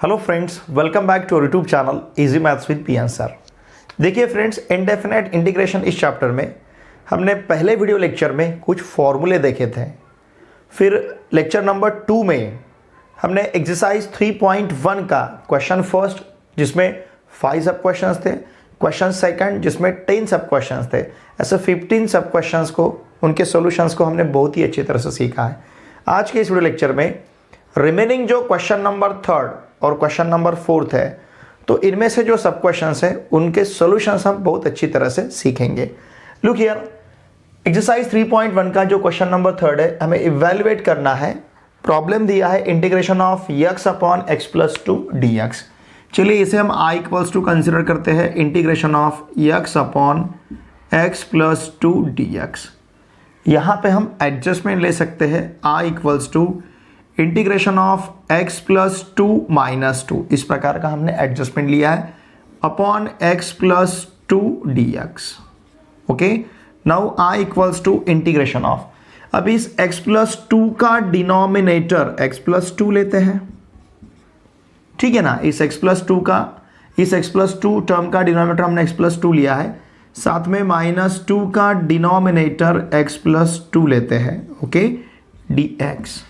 Hello friends, welcome back to YouTube channel easy maths with P sir. देखिए friends, indefinite integration इस chapter में हमने पहले video lecture में कुछ फॉर्मूले देखे थे। फिर लेक्चर नंबर 2 में हमने एक्सरसाइज 3.1 का क्वेश्चन फर्स्ट जिसमें 5 सब क्वेश्चंस थे, क्वेश्चन सेकंड जिसमें 10 सब क्वेश्चंस थे, ऐसे 15 सब क्वेश्चंस को उनके सॉल्यूशंस को हमने बहुत ही अच्छी तरह से सीखा है। आज के इस वीडियो लेक्चर में रिमेनिंग जो क्वेश्चन नंबर 3 और क्वेश्चन नंबर 4 है, तो इनमें से जो सब क्वेश्चंस हैं उनके सॉल्यूशंस हम बहुत अच्छी तरह से सीखेंगे। लुक हियर, एक्सरसाइज 3.1 का जो क्वेश्चन नंबर 3 है, हमें इवैल्यूएट करना है। प्रॉब्लम दिया है integration of x upon x plus 2 dx। चलिए इसे हम i इक्वल्स टू कंसिडर करते हैं integration of x upon x plus 2 dx। यहाँ पे हम एडजस्टमेंट ले सकते हैं i equals to integration of x plus 2 minus 2, इस प्रकार का हमने एडजस्टमेंट लिया है upon x plus 2 dx। Okay, now i equals to integration of, अब इस x प्लस 2 का डिनोमिनेटर x प्लस 2 लेते हैं, ठीक है ना। इस x प्लस 2 टर्म का डिनोमिनेटर हमने x प्लस 2 लिया है, साथ में माइनस 2 का डिनोमिनेटर x प्लस 2 लेते हैं, ओके, dx।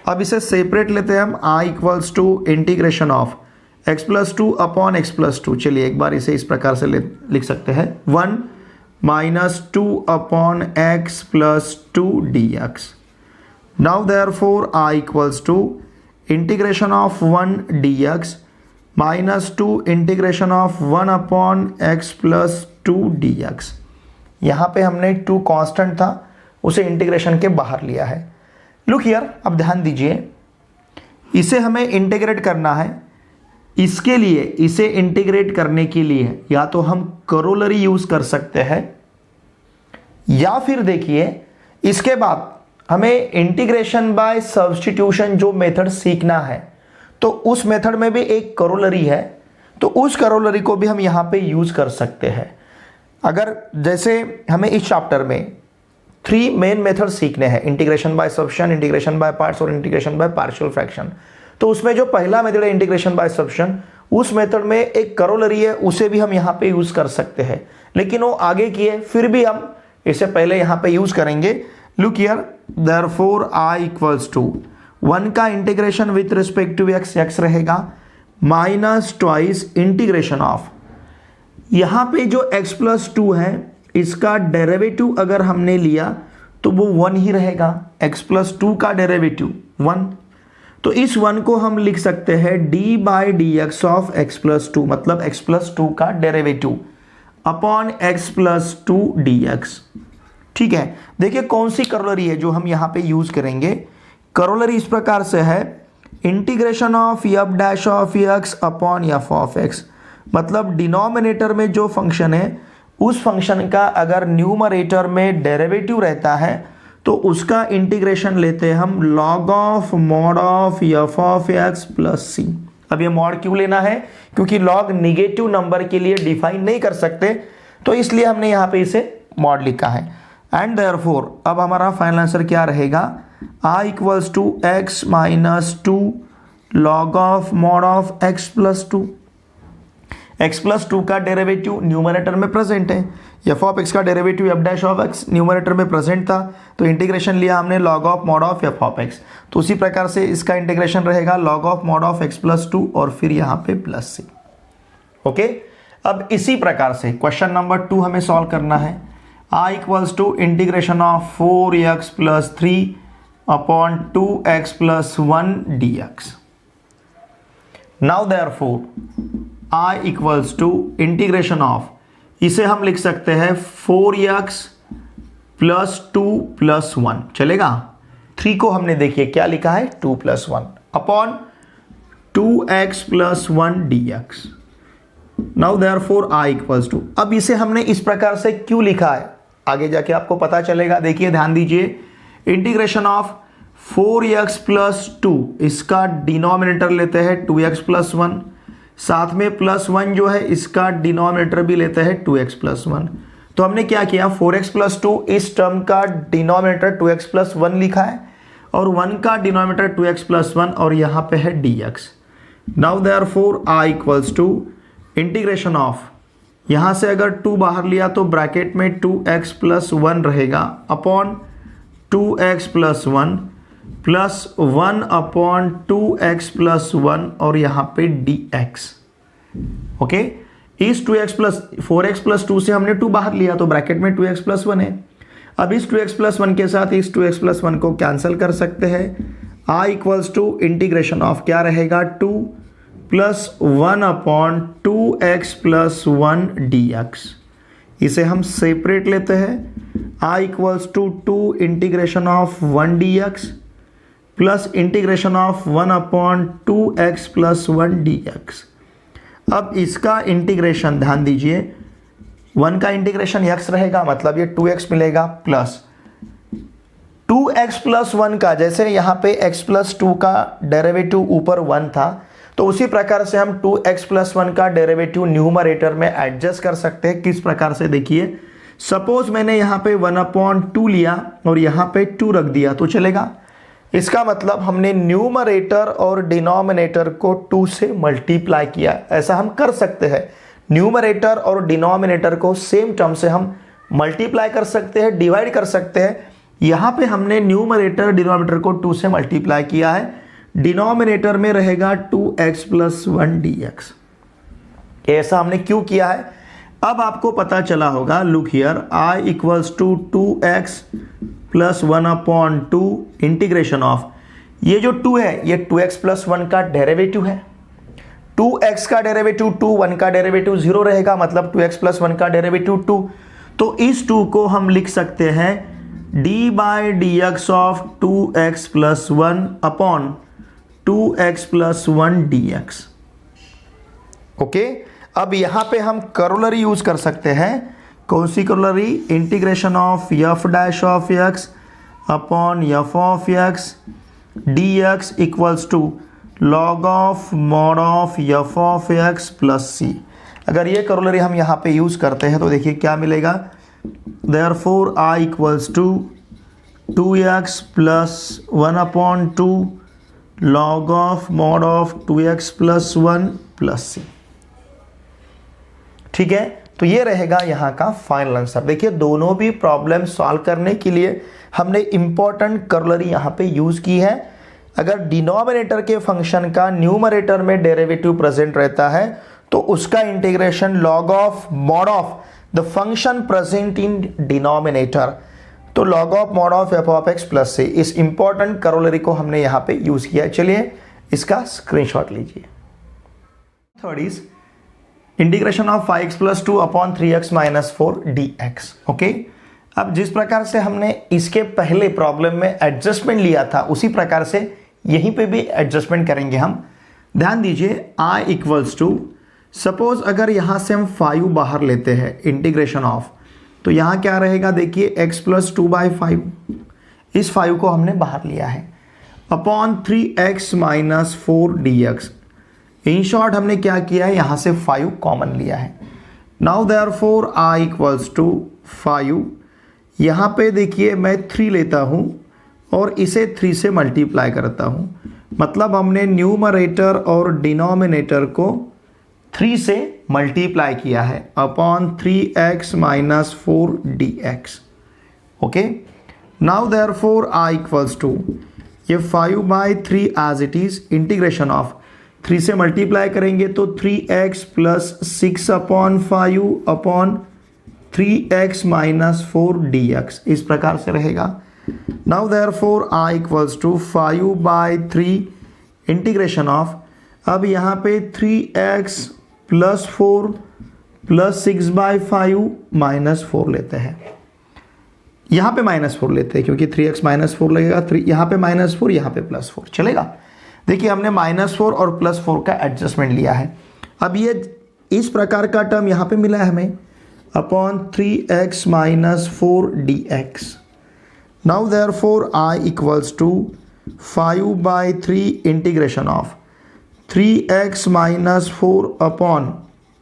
अब इसे सेपरेट लेते हैं हम, i equals to integration of x plus 2 upon x plus 2। चलिए एक बार इसे इस प्रकार से लिख सकते हैं, 1 minus 2 upon x plus 2 dx। Now therefore i equals to integration of 1 dx minus 2 integration of 1 upon x plus 2 dx। यहाँ पे हमने 2 कांस्टेंट था, उसे इंटीग्रेशन के बाहर लिया है। लुक हियर, अब ध्यान दीजिए, इसे हमें इंटीग्रेट करना है। इसके लिए, इसे इंटीग्रेट करने के लिए या तो हम करोलरी यूज कर सकते हैं, या फिर देखिए इसके बाद हमें इंटीग्रेशन बाय सब्स्टिट्यूशन जो मेथड सीखना है, तो उस मेथड में भी एक करोलरी है, तो उस करोलरी को भी हम यहां पे यूज कर सकते हैं। अगर जैसे हमें इस चैप्टर में 3 मेन मेथड सीखने हैं, integration by substitution, integration by parts और इंटीग्रेशन बाय पार्शियल फ्रैक्शन। तो उसमें जो पहला मेथड है इंटीग्रेशन बाय सब्स्टिट्यूशन, उस मेथड में एक करोलरी है, उसे भी हम यहाँ पे यूज कर सकते हैं, लेकिन वो आगे की है, फिर भी हम इसे पहले यहाँ पे यूज करेंगे। Look here, therefore i equals to 1 का integration with respect to x रहेगा माइनस ट्वाइस इंटीग्रेशन ऑफ, यहाँ पे जो x प्लस 2 है इसका डेरिवेटिव अगर हमने लिया तो वो 1 ही रहेगा। x प्लस 2 का डेरिवेटिव 1, तो इस 1 को हम लिख सकते हैं d by D x of x plus 2, मतलब x प्लस 2 का derivative upon x plus 2 dx। ठीक है, देखिए कौन सी करोलरी है जो हम यहाँ पे यूज करेंगे। करोलरी इस प्रकार से है, integration of f dash of x upon f of x, मतलब डिनोमिनेटर में जो फंक्शन है उस फंक्शन का अगर न्यूमरेटर में डेरिवेटिव रहता है तो उसका इंटीग्रेशन लेते हैं हम log of mod of f of x plus c। अब ये मॉड क्यों लेना है, क्योंकि log निगेटिव नंबर के लिए डिफाइन नहीं कर सकते, तो इसलिए हमने यहाँ पे इसे मॉड लिखा है। एंड देयरफॉर अब हमारा फाइनल आंसर क्या रहेगा, i equals to x minus 2 log of mod of x plus 2। x plus 2 का डेरिवेटिव न्यूमरेटर में प्रेजेंट है, f ऑफ x का derivative f dash of x numerator में प्रेजेंट था, तो इंटीग्रेशन लिया हमने log of mod of f of x। तो उसी प्रकार से इसका इंटीग्रेशन रहेगा log of mod of x plus 2 और फिर यहाँ पे प्लस c। ओके, अब इसी प्रकार से क्वेश्चन नंबर 2 हमें सॉल्व करना है। i equals to integration of 4x plus 3 upon 2x plus 1 dx। Now therefore i equals to integration of, इसे हम लिख सकते हैं 4x प्लस 2 प्लस 1, चलेगा। 3 को हमने देखिए क्या लिखा है 2 plus 1 upon 2x plus 1 dx। Now therefore i equals to, अब इसे हमने इस प्रकार से क्यों लिखा है आगे जाके आपको पता चलेगा। देखिए ध्यान दीजिए, इंटीग्रेशन ऑफ 4x प्लस 2, इसका डिनोमिनेटर लेते हैं 2x प्लस 1, साथ में प्लस 1 जो है इसका डिनोमिनेटर भी लेते हैं 2x प्लस 1। तो हमने क्या किया, 4x प्लस 2 इस टर्म का डिनोमिनेटर 2x प्लस 1 लिखा है और 1 का डिनोमिनेटर 2x प्लस 1 और यहाँ पे है dx। Now therefore I equals to integration of, यहाँ से अगर 2 बाहर लिया तो ब्रैकेट में 2x प्लस 1 रहेगा upon 2x plus 1 plus 1 upon 2x plus 1 और यहाँ पे dx। ओके, इस 2x प्लस 4x प्लस 2 से हमने 2 बाहर लिया तो ब्रैकेट में 2x प्लस 1 है। अब इस 2x प्लस 1 के साथ इस 2x प्लस 1 को कैंसिल कर सकते हैं। i equals to integration of क्या रहेगा 2 plus 1 upon 2x plus 1 dx। इसे हम सेपरेट लेते हैं। i equals to 2 integration of 1 dx plus integration of 1 upon 2x plus 1 dx। अब इसका इंटीग्रेशन ध्यान दीजिए, 1 का इंटीग्रेशन x रहेगा, मतलब ये 2x मिलेगा प्लस 2x प्लस 1 का, जैसे यहाँ पे x प्लस 2 का डेरिवेटिव ऊपर 1 था, तो उसी प्रकार से हम 2x प्लस 1 का डेरिवेटिव न्यूमरेटर में एडजस्ट कर सकते हैं। किस प्रकार से देखिए, सपोज मैंने यहाँ पे 1/2 लिया और यहाँ पे 2 रख दिया तो चलेगा। इसका मतलब हमने न्यूमरेटर और डिनोमिनेटर को 2 से मल्टीप्लाई किया। ऐसा हम कर सकते हैं, न्यूमरेटर और डिनोमिनेटर को सेम टर्म से हम मल्टीप्लाई कर सकते हैं, डिवाइड कर सकते हैं। यहाँ पे हमने न्यूमरेटर डिनोमिनेटर को 2 से मल्टीप्लाई किया है, डिनोमिनेटर में रहेगा 2x प्लस 1 dx। ऐसा हमने क्यों किया है अब आपको पता चला होगा। Look here, i equals to 2x plus 1/2 integration of, ये जो 2 है ये 2x प्लस 1 का डेरिवेटिव है। 2x का डेरिवेटिव 2, 1 का डेरिवेटिव 0 रहेगा, मतलब 2x प्लस 1 का डेरिवेटिव 2। तो इस 2 को हम लिख सकते हैं d by dx of 2x plus 1 upon 2x plus 1 dx। Okay, अब यहां पे हम करोलरी यूज कर सकते हैं। कौन सी corollary? Integration of f dash of x upon f of x dx equals to log of mod of f of x plus c। अगर ये करोलरी हम यहाँ पे यूज करते हैं तो देखिए क्या मिलेगा। Therefore i equals to 2x plus 1/2 log of mod of 2x plus 1 plus c। ठीक है, तो ये रहेगा यहाँ का फाइनल आंसर। देखिए दोनों भी प्रॉब्लम सॉल्व करने के लिए हमने इंपॉर्टेंट करोलरी यहाँ पे यूज की है। अगर डिनोमिनेटर के फंक्शन का न्यूमरेटर में डेरिवेटिव प्रेजेंट रहता है तो उसका integration log of mod of the function present in denominator, तो log of mod of f of x plus c, इस इंपॉर्टेंट करोलरी को हमने यहाँ पे यूज किया है। चलिए इसका स्क्रीनशॉट लीजिए। Third is integration of 5x plus 2 upon 3x minus 4 dx। Okay, अब जिस प्रकार से हमने इसके पहले प्रॉब्लम में एडजस्टमेंट लिया था उसी प्रकार से यहीं पे भी एडजस्टमेंट करेंगे हम। ध्यान दीजिए, i इक्वल्स टू, सपोज अगर यहाँ से हम 5 बाहर लेते हैं इंटीग्रेशन ऑफ, तो यहाँ क्या रहेगा देखिए x प्लस 2/5, इस 5 को हमने बाहर लिया है, upon 3x minus 4 dx। In short हमने क्या किया है, यहाँ से 5 कॉमन लिया है। Now therefore i equals to 5, यहाँ पे देखिए मैं 3 लेता हूँ और इसे 3 से मल्टीप्लाई करता हूँ, मतलब हमने न्यूमरेटर और डिनोमिनेटर को 3 से मल्टीप्लाई किया है, upon 3x minus 4 dx। Okay, now therefore i equals to, ये 5/3 as it is, integration of 3 से मल्टीप्लाई करेंगे तो 3x plus 6/5 upon 3x minus 4 dx, इस प्रकार से रहेगा। Now therefore i equals to 5/3 integration of, अब यहाँ पे 3x प्लस 4 प्लस 6/5 माइनस 4 लेते हैं, यहाँ पे माइनस 4 लेते हैं क्योंकि 3x माइनस 4 लगेगा, 3 यहाँ पे माइनस 4, यहाँ पे प्लस 4 चलेगा। देखिए हमने -4 और +4 का एडजस्टमेंट लिया है। अब ये इस प्रकार का टर्म यहाँ पे मिला है हमें, upon 3x minus 4 dx। Now therefore i equals to 5/3 integration of 3x minus 4 upon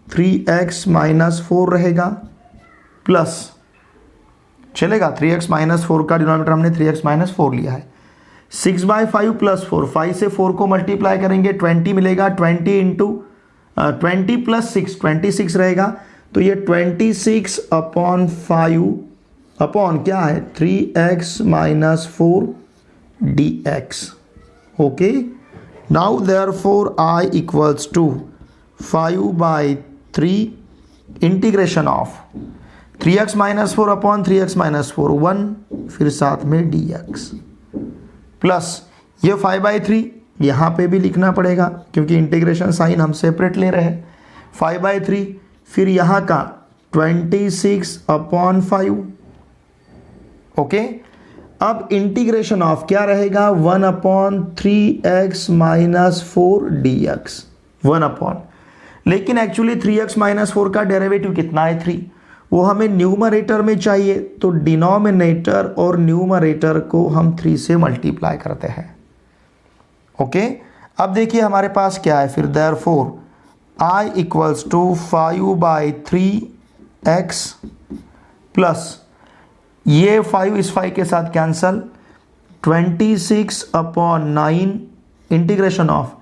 3x minus 4 रहेगा, प्लस चलेगा 3x माइनस 4 का डिनोमिनेटर हमने 3x माइनस 4 लिया है। 6/5 प्लस 4, 5 से 4 को मल्टीप्लाई करेंगे 20 मिलेगा, 20 इंटू 20 प्लस 6 26 रहेगा। तो ये 26/5 अपॉन क्या है 3x minus 4 dx। Okay, now therefore I equals to 5/3 integration of 3x minus 4 upon 3x minus 4 1, फिर साथ में dx प्लस ये 5/3 यहाँ पे भी लिखना पड़ेगा क्योंकि इंटीग्रेशन साइन हम सेपरेट ले रहे हैं। 5/3 फिर यहाँ का 26/5। ओके, अब इंटीग्रेशन ऑफ क्या रहेगा 1/3x माइनस 4 dx 1 लेकिन एक्चुअली 3x माइनस 4 का डेरिवेटिव कितना है 3, वो हमें न्यूमरेटर में चाहिए, तो डिनोमिनेटर और न्यूमरेटर को हम 3 से मल्टीप्लाई करते हैं। ओके, अब देखिए हमारे पास क्या है फिर therefore I equals to 5/3x plus ये 5 इस 5 के साथ कैंसल 26/9 इंटीग्रेशन ऑफ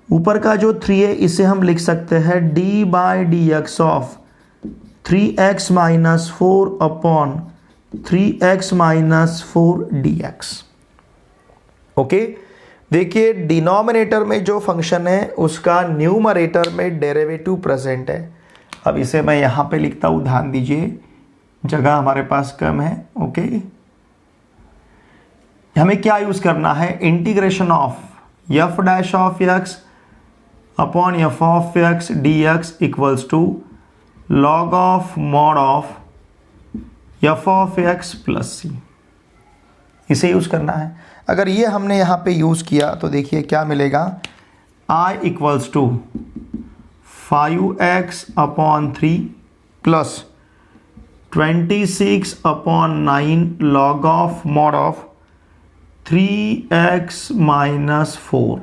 ऊपर का जो 3 है इसे हम लिख सकते हैं d/dx of 3x minus 4 upon 3x minus 4 dx। Okay, देखिए डिनोमिनेटर में जो फंक्शन है उसका न्यूमरेटर में डेरिवेटिव प्रेजेंट है। अब इसे मैं यहां पे लिखता हूं, ध्यान दीजिए जगह हमारे पास कम है। ओके, हमें क्या यूज करना है integration of f dash of x upon f of x dx equals to log of mod of f of x plus c, इसे यूज करना है। अगर ये हमने यहाँ पे यूज किया तो देखिए क्या मिलेगा I equals to 5x/3 plus 26/9 log of mod of 3x minus 4,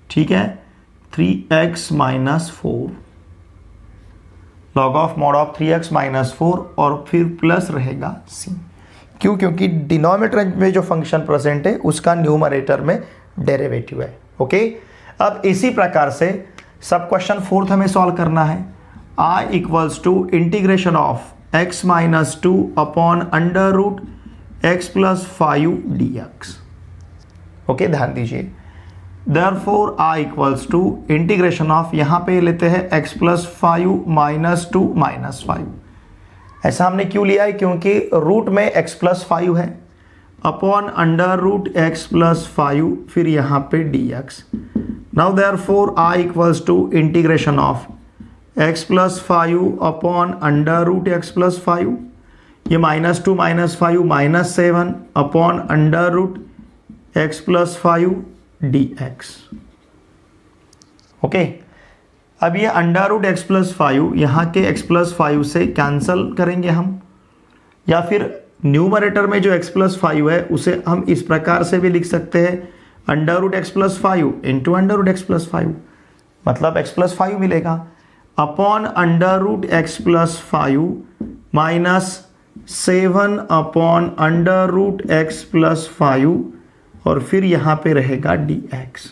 ठीक है 3x minus 4 log of mod of 3x minus 4 और फिर प्लस रहेगा c। क्यों? क्योंकि डिनोमिनेटर में जो फंक्शन प्रेजेंट है उसका न्यूमरेटर में डेरिवेटिव है। ओके, अब इसी प्रकार से सब क्वेश्चन 4th हमें सॉल्व करना है। I equals to integration of x minus 2 upon under root x plus 5 dx। Okay, ध्यान दीजिए therefore I equals to integration of यहाँ पे लेते हैं x प्लस 5 माइनस 2 माइनस 5। ऐसा हमने क्यों लिया है? क्योंकि रूट में x प्लस 5 है upon under root x plus 5 फिर यहाँ पे dx। Now therefore I equals to integration of x plus 5 upon under root x plus 5, ये minus 2 minus 5 minus 7 upon under root x plus 5 dx। Okay, अब ये under root x plus 5 यहाँ के x plus 5 से cancel करेंगे हम, या फिर न्यूमरेटर में जो x प्लस 5 है उसे हम इस प्रकार से भी लिख सकते हैं under root x plus 5 into under root x plus 5, मतलब x प्लस 5 मिलेगा upon under root x plus 5 minus 7 upon under root x plus 5 और फिर यहां पे रहेगा dx।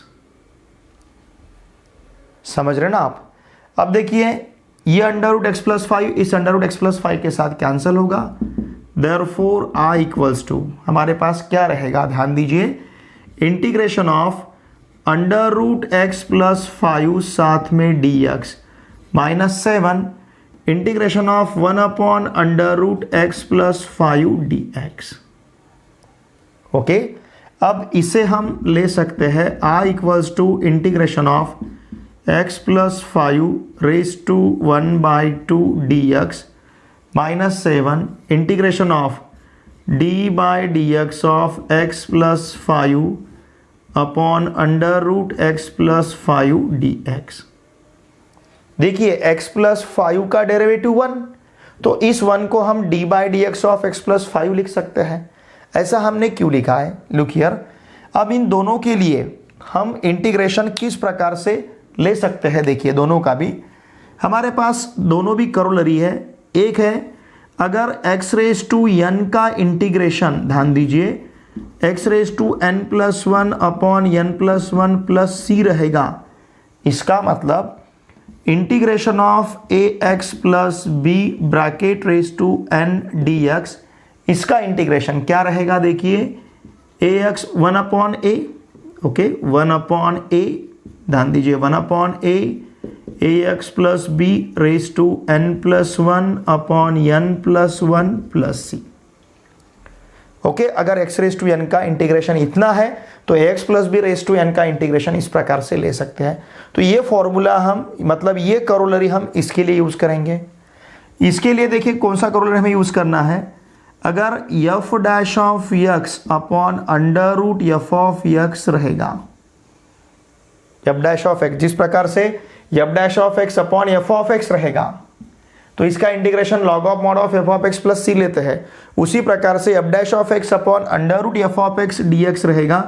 समझ रहे ना आप? अब देखिए ये अंडर रूट x प्लस 5 इस अंडर रूट x प्लस 5 के साथ कैंसिल होगा, देयरफॉर I इक्वल्स टू हमारे पास क्या रहेगा, ध्यान दीजिए integration of under root x plus 5 साथ में dx minus 7 integration of 1 upon under root x plus 5 dx। Okay, अब इसे हम ले सकते हैं I equals to integration of x plus 5 raise to 1/2 dx minus 7 integration of d/dx of x plus 5 upon under root x plus 5 dx। देखिए x plus 5 का derivative 1, तो इस 1 को हम d/dx ऑफ x प्लस 5 लिख सकते हैं। ऐसा हमने क्यों लिखा है, लुक हियर। अब इन दोनों के लिए हम इंटीग्रेशन किस प्रकार से ले सकते हैं, देखिए दोनों का भी हमारे पास दोनों भी करोलरी है। एक है अगर x रेज टू n का इंटीग्रेशन, ध्यान दीजिए x raise to n plus one upon n plus one plus c रहेगा। इसका मतलब integration of a x plus b bracket raise to n d x, इसका इंटीग्रेशन क्या रहेगा? देखिए a x one upon a, okay, one upon a, ध्यान दीजिए one upon a x plus b raise to n plus one upon n plus one plus c. Okay, अगर x raise to n का इंटीग्रेशन इतना है तो x plus b raise to n का इंटीग्रेशन इस प्रकार से ले सकते हैं। तो ये फॉर्मूला हम, मतलब ये करोलरी हम इसके लिए यूज करेंगे। इसके लिए देखिए कौन सा करोलरी हमें यूज करना है। अगर f dash of x upon under root f of x रहेगा, एफ डैश ऑफ एक्स, जिस प्रकार से f dash of x upon f of x रहेगा तो इसका integration log of mod of f of x plus c लेते हैं, उसी प्रकार से f dash of x upon under root f of x d x रहेगा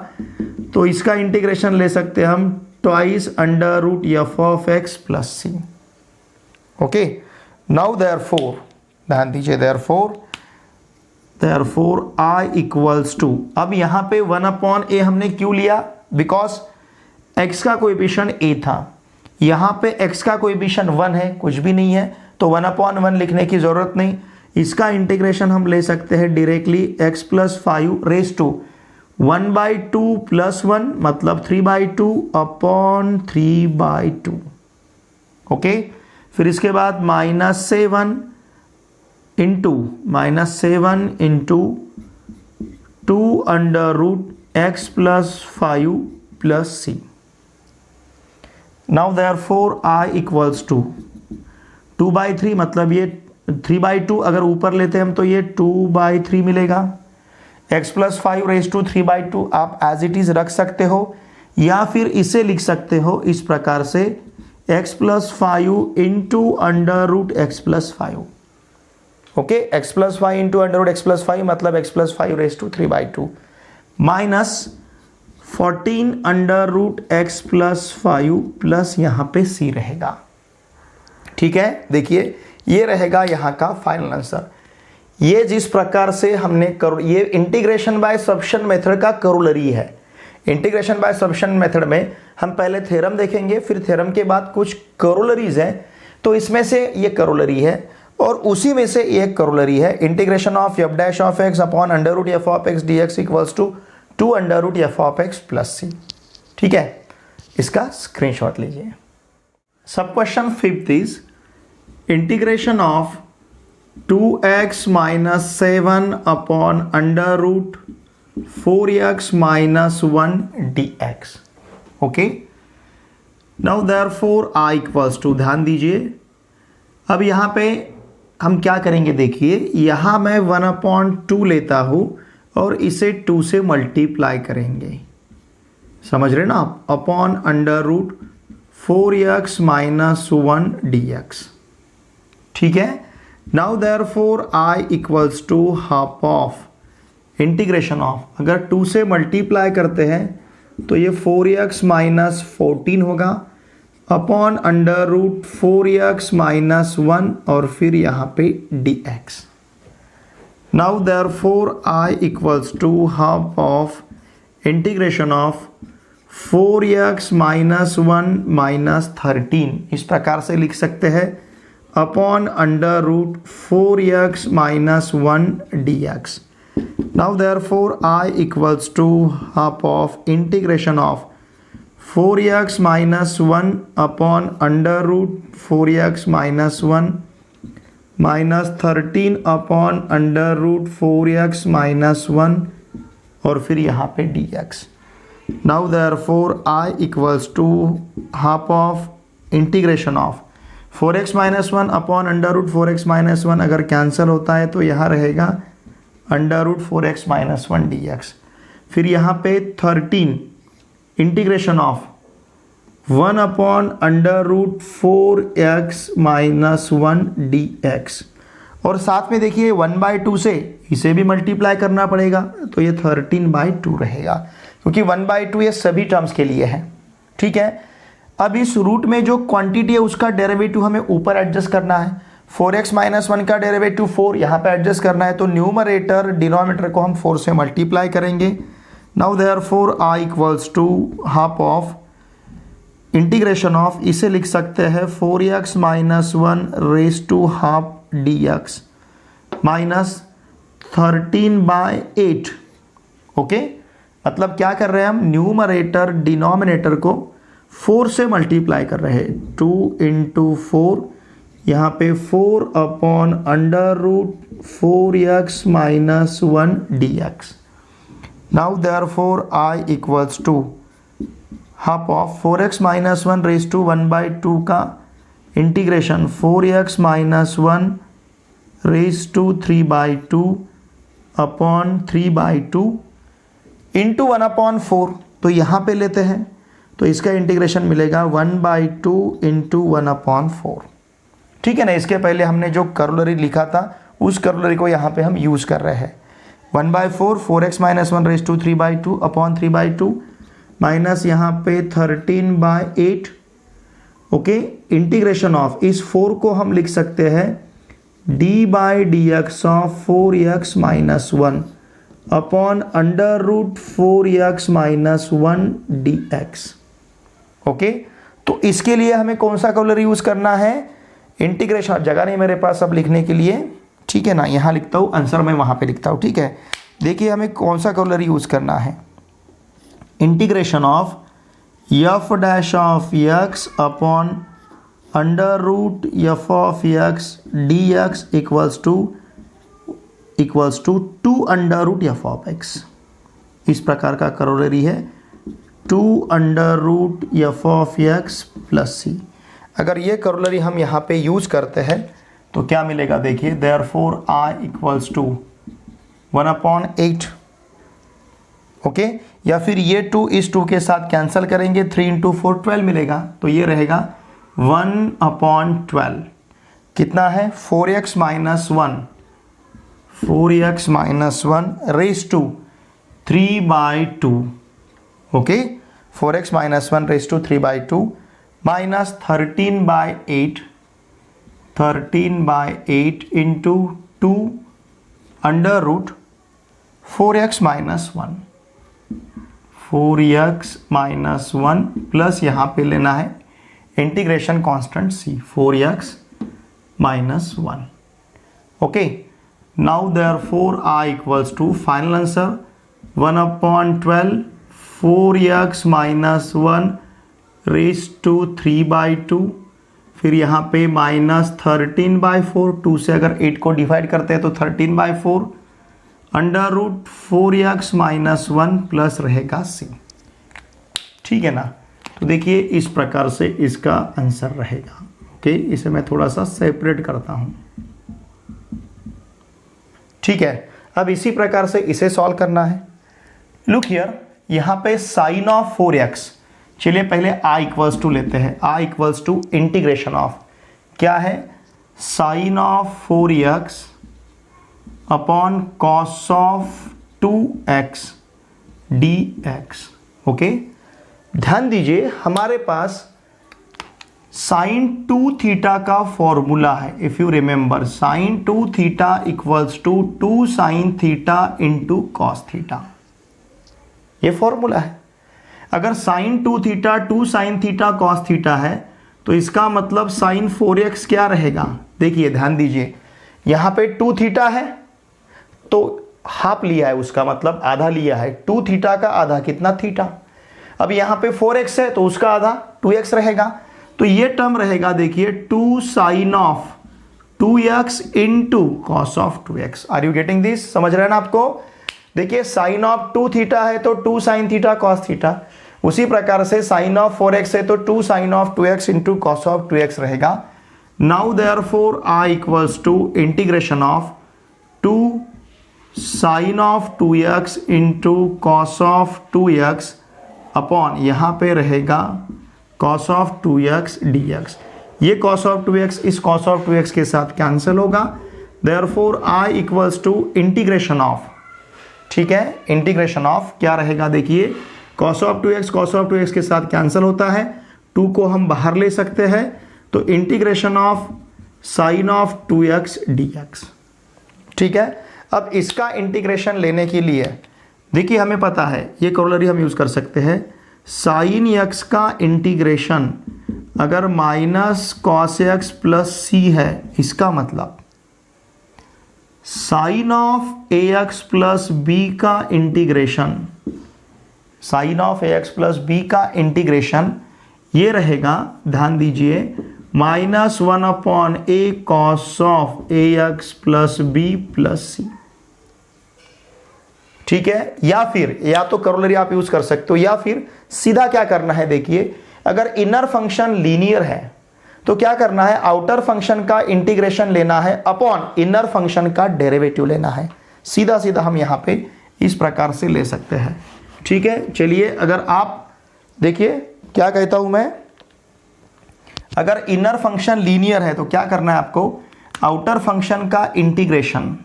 तो इसका इंटीग्रेशन ले सकते हैं हम twice under root f of x plus c. Okay, now therefore, ध्यान दीजिए देयरफॉर आई इक्वल्स टू, अब यहां पे वन अपॉन ए हमने क्यों लिया? बिकॉज एक्स का कोएफिशिएंट ए था, यहां पे एक्स का कोएफिशिएंट 1 है, कुछ भी नहीं है तो 1 अपॉन 1 लिखने की जरूरत नहीं। इसका इंटीग्रेशन हम ले सकते हैं directly x plus 5 raise to 1/2 plus 1 मतलब 3/2 अपॉन 3/2। ओके, फिर इसके बाद -7 into 2 under root x plus 5 plus c. Now therefore I equals to 2/3 मतलब ये 3/2, अगर ऊपर लेते हैं हम तो ये 2/3 मिलेगा। x प्लस 5 रेज टू 3/2 आप एज इट इज रख सकते हो या फिर इसे लिख सकते हो इस प्रकार से x plus 5 into under root x plus 5। Okay, x plus 5 into under root x plus 5 मतलब x plus 5 raise to 3/2 minus 14 under root x plus 5 plus यहां पे c रहेगा। ठीक है, देखिए ये रहेगा यहाँ का फाइनल आंसर। ये जिस प्रकार से हमने ये इंटीग्रेशन बाय सब्स्टिट्यूशन मेथड का करोलरी है। इंटीग्रेशन बाय सब्स्टिट्यूशन मेथड में हम पहले थ्योरम देखेंगे, फिर थ्योरम के बाद कुछ करोलरीज हैं, तो इसमें से ये करोलरी है और उसी में से एक करोलरी है integration of f dash of x upon under root f of x d x equals to 2 under root f of x plus c. ठीक है, इसका स्क्रीनशॉट लीजिए। सब question 5th is integration of 2x minus 7 upon under root 4x minus 1 dx. Okay, now therefore i equals to, ध्यान दीजिए अब यहाँ पे हम क्या करेंगे, देखिए यहाँ मैं 1/2 लेता हूँ और इसे 2 से मल्टीप्लाई करेंगे, समझ रहे ना आप, upon under root 4x minus 1 dx। ठीक है, now therefore i equals to half of integration of, अगर 2 से मल्टीप्लाई करते हैं तो ये 4x माइनस 14 होगा upon under root 4x minus 1 और फिर यहाँ पे dx। Now therefore i equals to half of integration of 4x minus 1 minus 13, इस प्रकार से लिख सकते हैं upon under root 4x minus 1 dx। Now therefore i equals to half of integration of 4x minus 1 upon under root 4x minus 1 minus 13 upon under root 4x minus 1 और फिर यहाँ पे dx। Now therefore i equals to half of integration of 4x minus 1 upon under root 4x minus 1, अगर cancel होता है तो यहाँ रहेगा under root 4x minus 1 dx। फिर यहाँ पे 13 integration of 1 upon under root 4x minus 1 dx और साथ में देखिए 1/2 से इसे भी मल्टीप्लाई करना पड़ेगा तो ये 13/2 रहेगा, क्योंकि 1/2 ये सभी टर्म्स के लिए है। ठीक है, अब इस रूट में जो क्वांटिटी है उसका डेरिवेटिव हमें ऊपर एडजस्ट करना है। 4x माइनस 1 का डेरिवेटिव 4, यहाँ पे एडजस्ट करना है तो न्यूमरेटर डिनोमिनेटर को हम 4 से मल्टीप्लाई करेंगे। Now therefore i equals to half of integration of, इसे लिख सकते हैं 4x minus 1 raise to half dx minus 13/8। Okay, मतलब क्या कर रहे हैं हम, न्यूमरेटर डिनोमिनेटर को 4 से मल्टीप्लाई कर रहे हैं। 2 इंटू 4, यहाँ पे 4 upon under root 4x minus 1 dx। Now therefore i equals to half of 4x minus 1 raise to 1/2 का integration 4x minus 1 raise to 3/2 upon 3/2 into 1/4। तो यहाँ पे लेते हैं तो इसका इंटीग्रेशन मिलेगा 1/2 इंटू 1/4। ठीक है ना। इसके पहले हमने जो करोलरी लिखा था उस करोलरी को यहाँ पे हम यूज़ कर रहे हैं। 1/4 4x minus 1 raise to 3/2 upon 3/2 minus यहाँ पे 13/8। ओके, इंटीग्रेशन ऑफ इस 4 को हम लिख सकते हैं d/dx of 4x minus 1 upon under root 4x minus 1 dx। Okay, तो इसके लिए हमें कौन सा कॉलर यूज करना है, इंटीग्रेशन। जगह नहीं मेरे पास अब लिखने के लिए, ठीक है ना, यहाँ लिखता हूँ, आंसर मैं वहाँ पे लिखता हूँ। ठीक है, देखिए हमें कौन सा कॉलर यूज करना है, integration of f dash of x upon under root f of x dx equals to 2 under root f of x। इस प्रकार का करोलरी है 2 under root f of x plus c। अगर ये करोलरी हम यहाँ पे यूज करते हैं तो क्या मिलेगा, देखिए therefore i equals to 1/8। Okay, या फिर ये 2 इस 2 के साथ कैंसिल करेंगे, 3 इंटू 4 12 मिलेगा, तो ये रहेगा 1/12। कितना है, 4x minus 1 raise to 3/2। Okay, 4x minus 1 raise to 3/2 minus 13/8 into 2 under root 4x minus 1 plus यहाँ पे लेना है integration constant c 4x minus 1। Okay, now therefore i equals to final answer 1/12 4x minus 1 raise to 3/2, फिर यहाँ पे minus 13/4, 2 से अगर 8 को डिवाइड करते हैं तो 13/4 under root 4x minus 1 plus रहेगा c। ठीक है ना, तो देखिए इस प्रकार से इसका आंसर रहेगा। ओके, इसे मैं थोड़ा सा सेपरेट करता हूं। ठीक है, अब इसी प्रकार से इसे सॉल्व करना है। लुक हियर, यहां पे साइन ऑफ 4x, चलिए पहले i इक्वल्स टू लेते हैं। i equals to integration of क्या है, साइन ऑफ 4x अपॉन cos of 2x dx। Okay, ध्यान दीजिए हमारे पास साइन 2 थीटा का फॉर्मूला है। If you remember, sine 2 theta equals to 2 sine theta into cos theta, ये फॉर्मूला है। अगर sine 2 theta 2 sine theta cos theta है तो इसका मतलब साइन 4x क्या रहेगा, देखिए ध्यान दीजिए, यहां पे 2 थीटा है तो हाफ लिया है, उसका मतलब आधा लिया है। 2 थीटा का आधा कितना, थीटा। अब यहां पे 4x है तो उसका आधा 2x रहेगा, तो ये टर्म रहेगा, देखिए 2 sine of 2x into cos of 2x। Are you getting this, समझ रहे हैं ना आपको। देखिए साइन ऑफ 2 थीटा है तो 2 साइन थीटा कॉस थीटा, उसी प्रकार से साइन ऑफ 4x है तो 2 sine of 2x into cos of 2x रहेगा। Now therefore i equals to integration of 2 sine of 2x into cos of 2x upon यहाँ पे रहेगा कॉस ऑफ 2x dx। ये कॉस ऑफ 2x इस cos of 2x के साथ cancel होगा। Therefore i equals to integration of, ठीक है, इंटीग्रेशन ऑफ क्या रहेगा, देखिए कॉस ऑफ 2x के साथ कैंसिल होता है, 2 को हम बाहर ले सकते हैं, तो integration of sine of 2x dx। ठीक है, अब इसका इंटीग्रेशन लेने के लिए देखिए हमें पता है ये कॉरोलरी हम यूज़ कर सकते हैं, साइन x का इंटीग्रेशन अगर minus cos x plus c है, इसका मतलब sine of a x plus b का integration, sine of a x plus b का इंटीग्रेशन ये रहेगा, ध्यान दीजिए, -1/a cos of a x plus b plus c. ठीक है, या फिर या तो करोलरी आप यूज कर सकते हो, या फिर सीधा क्या करना है, देखिए अगर इनर फंक्शन लीनियर है तो क्या करना है, आउटर फंक्शन का इंटीग्रेशन लेना है अपॉन इनर फंक्शन का डेरिवेटिव लेना है। सीधा सीधा हम यहां पे इस प्रकार से ले सकते हैं। ठीक है, चलिए अगर आप देखिए क्या कहता हूं मैं, अगर इनर फंक्शन लीनियर है तो क्या करना है आपको, आउटर फंक्शन का इंटीग्रेशन,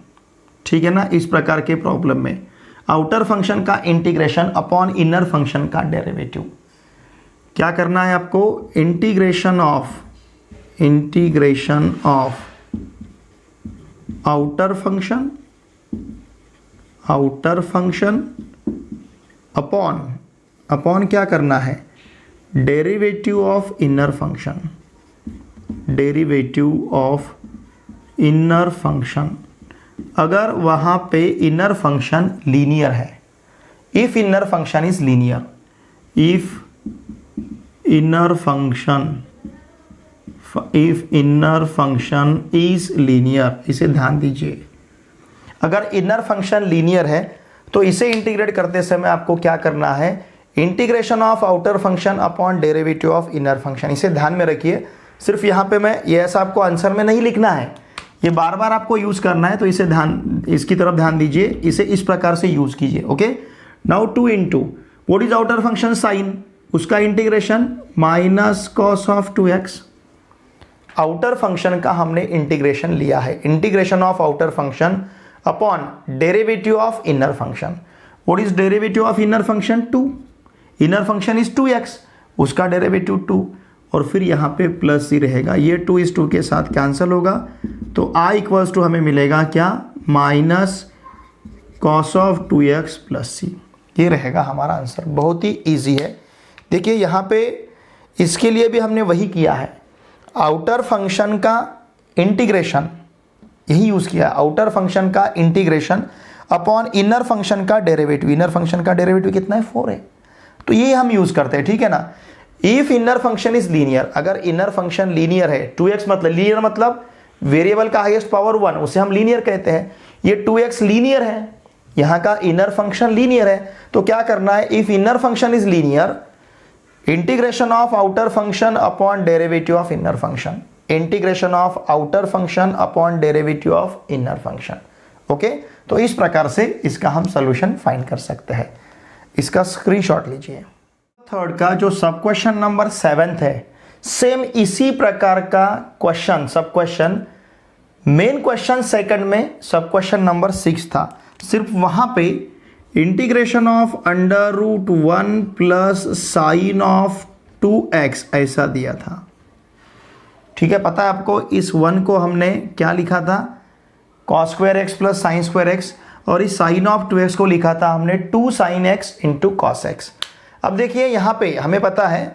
ठीक है ना, इस प्रकार के प्रॉब्लम में आउटर फंक्शन का इंटीग्रेशन अपॉन इनर फंक्शन का डेरिवेटिव क्या करना है आपको, integration of outer function upon क्या करना है, डेरिवेटिव ऑफ इनर फंक्शन, अगर वहां पे इनर फंक्शन लीनियर है, if inner function is linear, if inner function is linear, इसे ध्यान दीजिए, अगर इनर फंक्शन लीनियर है तो इसे इंटीग्रेट करते समय आपको क्या करना है, integration of outer function upon derivative of inner function. इसे ध्यान में रखिए, सिर्फ यहाँ पे मैं ये ऐसा आपको आंसर में नहीं लिखना है, ये बार बार आपको यूज करना है, तो इसे इसकी तरफ ध्यान दीजिए, इसे इस प्रकार से यूज कीजिए। Okay, now 2 into what is outer function sine, उसका integration minus cos of 2x। Outer function का हमने इंटीग्रेशन लिया है, integration of outer function upon derivative of inner function. What is derivative of inner function, 2, inner function is 2x, उसका derivative 2, और फिर यहाँ पे प्लस सी रहेगा, ये 2 इस 2 के साथ कैंसिल होगा, तो i इक्वल्स टू हमें मिलेगा क्या, minus cos of 2x plus c. ये रहेगा हमारा आंसर, बहुत ही इजी है। देखिए यहाँ पे इसके लिए भी हमने वही किया है, आउटर फंक्शन का इंटीग्रेशन यही यूज किया, आउटर फंक्शन का इंटीग्रेशन अपॉन इनर फंक्शन का डेरिवेटिव। इनर फंक्शन का डेरिवेटिव कितना है, 4 है, तो ये हम यूज करते हैं। ठीक है ना, if inner function is linear, अगर इनर फंक्शन लीनियर है, 2x मतलब लीनियर मतलब वेरिएबल का हाईएस्ट पावर 1, उसे हम लीनियर कहते हैं, ये 2x लीनियर है, यहाँ का इनर फंक्शन लीनियर है, तो क्या करना है, if inner function is linear, integration of outer function upon derivative of inner function, integration of outer function upon derivative of inner function. Okay, तो इस प्रकार से इसका हम सोल्यूशन फाइंड कर सकते हैं। इसका स्क्रीनशॉट लीजिए। थर्ड का जो सब क्वेश्चन नंबर 7 है, सेम इसी प्रकार का क्वेश्चन, सब क्वेश्चन, मेन क्वेश्चन सेकंड में सब क्वेश्चन नंबर 6 था, सिर्फ वहां पे integration of √1 plus sine of 2x ऐसा दिया था। ठीक है, पता है आपको, इस 1 को हमने क्या लिखा था, cos square x plus sine square x, और इस साइन ऑफ 2x को लिखा था हमने 2 sin x into cos x. अब देखिए यहाँ पे हमें पता है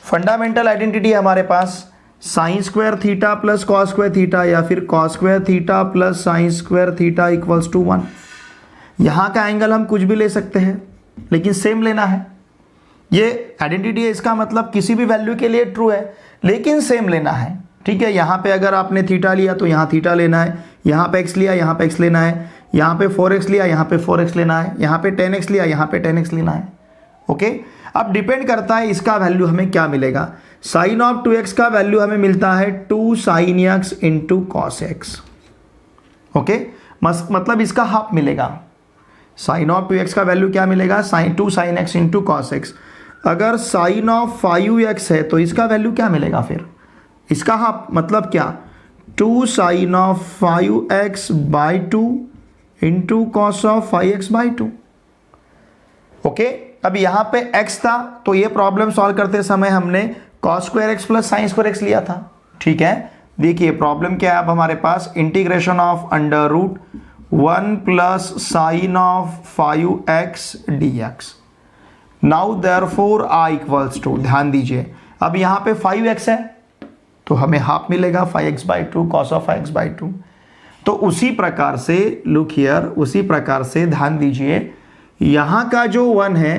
फंडामेंटल आइडेंटिटी है हमारे पास, sine square theta plus cos square theta, या फिर cos square theta plus sine square theta equals to 1। यहाँ का एंगल हम कुछ भी ले सकते हैं, लेकिन सेम लेना है। ये आइडेंटिटी है, इसका मतलब किसी भी वैल्यू के लिए ट्रू है, लेकिन सेम लेना है। ठीक है, यहाँ पे अगर आपने थीटा लिया तो यहाँ थीटा लेना है, यहाँ पे x लिया यहाँ पे x लेना है, यहाँ पे 4x लिया यहाँ पे 4x लेना है, यहाँ पे 10x लिया यहाँ पे 10x लेना है। ओके, अब डिपेंड करता है इसका वैल्यू हमें क्या मिलेगा। साइन ऑफ 2x का वैल्यू हमें मिलता है 2 sin x into cos x. Okay, मतलब इसका हाफ मिलेगा। साइन ऑफ 2x का वैल्यू क्या मिलेगा, 2 sin x into cos x. अगर साइन ऑफ 5x है तो इसका वैल्यू क्या मिलेगा, फिर इसका हाफ, मतलब क्या, 2 sin of 5x by 2 into cos of 5x by 2। Okay, अब यहाँ पे x था तो ये प्रॉब्लम सॉल्व करते समय हमने cos square x plus sine square x लिया था। ठीक है, देखिए प्रॉब्लम क्या है अब हमारे पास, integration of under root 1 plus sine of 5x dx। Now therefore I equals to, ध्यान दीजिए अब यहाँ पे 5x है तो हमें हाफ मिलेगा 5x/2 cos ऑफ x/2। तो उसी प्रकार से लुक हियर, उसी प्रकार से ध्यान दीजिए यहाँ का जो 1 है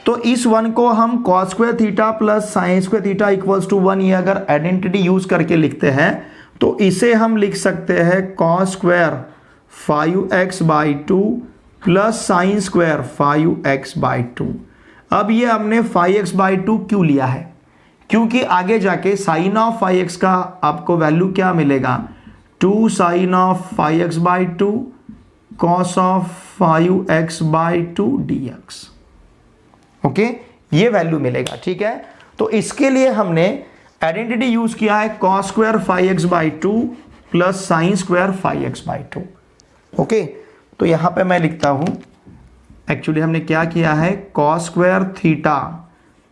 तो इस 1 को हम cos square theta plus sine square theta equals to 1, ये अगर आइडेंटिटी यूज करके लिखते हैं तो इसे हम लिख सकते हैं cos square 5x/2 plus sine square 5x/2। अब ये हमने 5x/2 क्यों लिया है, क्योंकि आगे जाके साइन ऑफ 5x का आपको वैल्यू क्या मिलेगा, 2 sine of 5x/2 cos of 5x/2 dx। Okay, ये वैल्यू मिलेगा, ठीक है। तो इसके लिए हमने आइडेंटिटी यूज किया है cos square 5x/2 plus sine square 5x/2। Okay, तो यहां पे मैं लिखता हूं, एक्चुअली हमने क्या किया है, cos square theta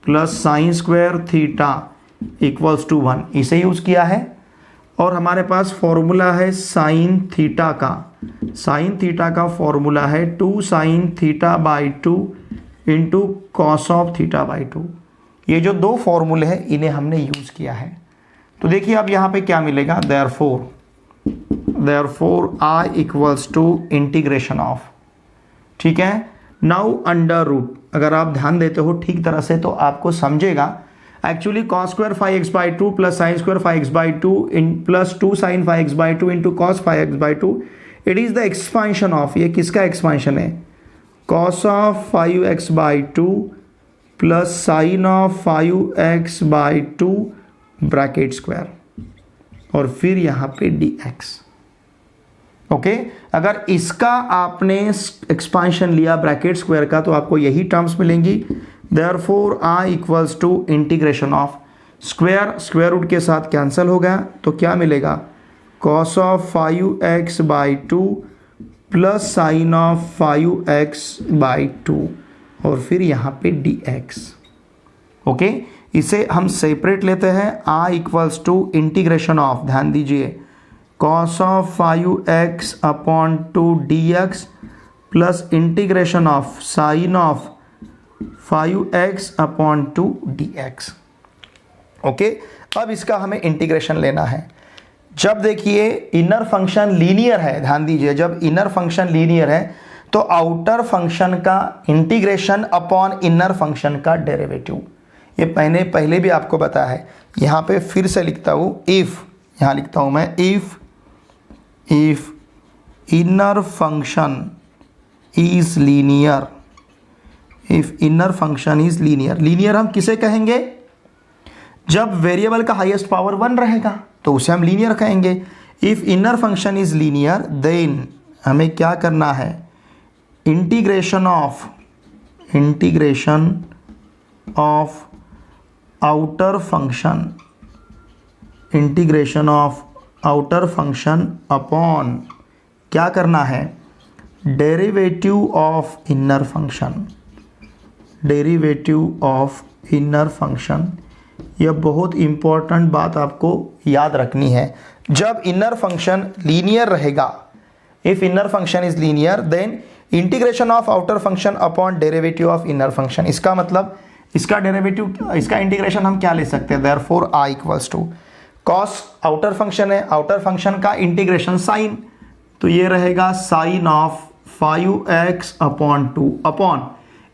plus sine square theta equals to 1, इसे यूज किया है। और हमारे पास फॉर्मूला है साइन थीटा का फॉर्मूला है 2 साइन थीटा/2 इंटू कॉस ऑफ थीटा/2। ये जो दो फॉर्मूले हैं इन्हें हमने यूज किया है। तो देखिए अब यहाँ पे क्या मिलेगा, therefore I equals to integration of, ठीक है। नाउ अंडर रूट, अगर आप ध्यान देते हो ठीक तरह से तो आपको समझेगा, actually cos square 5x/2 plus sine square 5x/2 in plus 2 sine 5x/2 into cos 5x/2, it is the expansion of, ये किसका एक्सपांशन है, cos of 5x/2 plus sine of 5x/2 bracket square और फिर यहाँ पे dx। ओके, अगर इसका आपने एक्सपांशन लिया ब्रैकेट स्क्वायर का तो आपको यही टर्म्स मिलेंगी। Therefore I equals to integration of, square root के साथ कैंसिल हो गया तो क्या मिलेगा, cos of 5x/2 plus sine of 5x/2 और फिर यहाँ पे dx। ओके, इसे हम सेपरेट लेते हैं, i equals to integration of, ध्यान दीजिए cos of 5x/2 dx plus integration of sine of 5x/2 dx। Okay, अब इसका हमें इंटीग्रेशन लेना है। जब देखिए इनर फंक्शन लीनियर है, ध्यान दीजिए जब इनर फंक्शन लीनियर है तो आउटर फंक्शन का इंटीग्रेशन अपॉन इनर फंक्शन का डेरिवेटिव, ये पहले भी आपको बताया है। यहाँ पे फिर से लिखता हूँ, इफ़, यहाँ लिखता हूँ मैं if inner function is linear, if inner function is linear, linear हम किसे कहेंगे, जब वेरिएबल का हाईएस्ट पावर 1 रहेगा तो उसे हम लीनियर कहेंगे। If inner function is linear then हमें क्या करना है, integration of outer function upon क्या करना है, डेरिवेटिव ऑफ इनर फंक्शन। यह बहुत इंपॉर्टेंट बात आपको याद रखनी है। जब इनर फंक्शन लीनियर रहेगा, if inner function is linear then integration of outer function upon derivative of inner function. इसका मतलब इसका डेरिवेटिव, इसका इंटीग्रेशन हम क्या ले सकते हैं, therefore I equals to cos, outer function है, आउटर फंक्शन का इंटीग्रेशन साइन, तो ये रहेगा sine of 5x/2 upon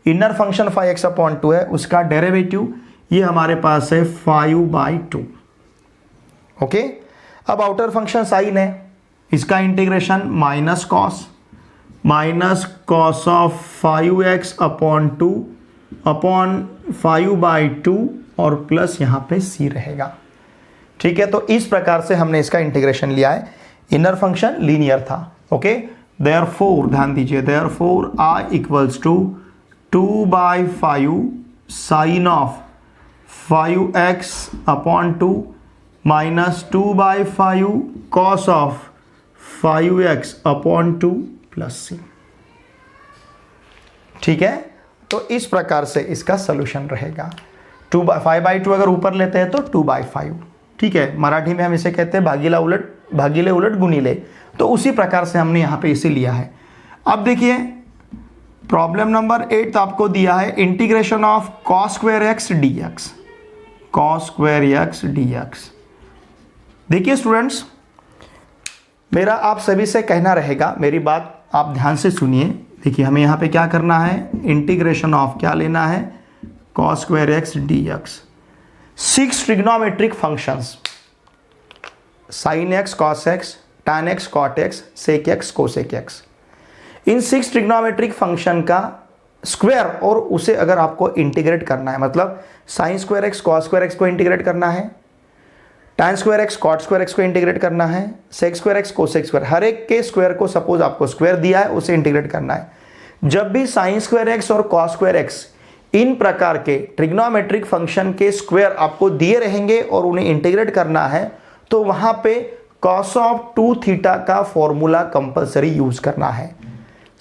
inner function 5x/2 है, उसका डेरिवेटिव ये हमारे पास है 5/2। ओके, अब आउटर फंक्शन साइन है, इसका integration minus cos of 5x/2 upon 5/2 और प्लस यहाँ पे c रहेगा, ठीक है। तो इस प्रकार से हमने इसका इंटीग्रेशन लिया है, इनर फंक्शन लीनियर था। ओके, देयरफॉर ध्यान दीजिए, therefore I equals to 2/5 sine of 5x/2 minus 2/5 cos of 5x/2 plus c, ठीक है। तो इस प्रकार से इसका सोल्यूशन रहेगा। 5/2 अगर ऊपर लेते हैं तो 2/5, ठीक है, मराठी में हम इसे कहते हैं भागीले उलट गुणिले। तो उसी प्रकार से हमने यहाँ पे इसे लिया है। अब देखिए प्रॉब्लम नंबर 8 आपको दिया है integration of cos square x d x, cos square x d x. देखिए स्टूडेंट्स, मेरा आप सभी से कहना रहेगा, मेरी बात आप ध्यान से सुनिए। देखिए हमें यहाँ पे क्या करना है, इंटीग्रेशन ऑफ क्या लेना है, cos square x d x. 6 trigonometric functions, sin x cos x, tan x cot x, sec x cosec x, इन 6 ट्रिग्नोमेट्रिक फंक्शन का स्क्वायर और उसे अगर आपको इंटीग्रेट करना है, मतलब sin square x cos square x को इंटीग्रेट करना है, tan square x cot square x को इंटीग्रेट करना है, sec square x cosec square, हर एक के स्क्वायर को सपोज आपको स्क्वायर दिया है उसे इंटीग्रेट करना है। जब भी sin स्क्वायर एक्स और cos स्क्वायर एक्स इन प्रकार के ट्रिग्नोमेट्रिक फंक्शन के स्क्वायर आपको दिए रहेंगे और उन्हें इंटीग्रेट करना है, तो वहां पे cos ऑफ 2 थीटा का फॉर्मूला कंपलसरी यूज करना है।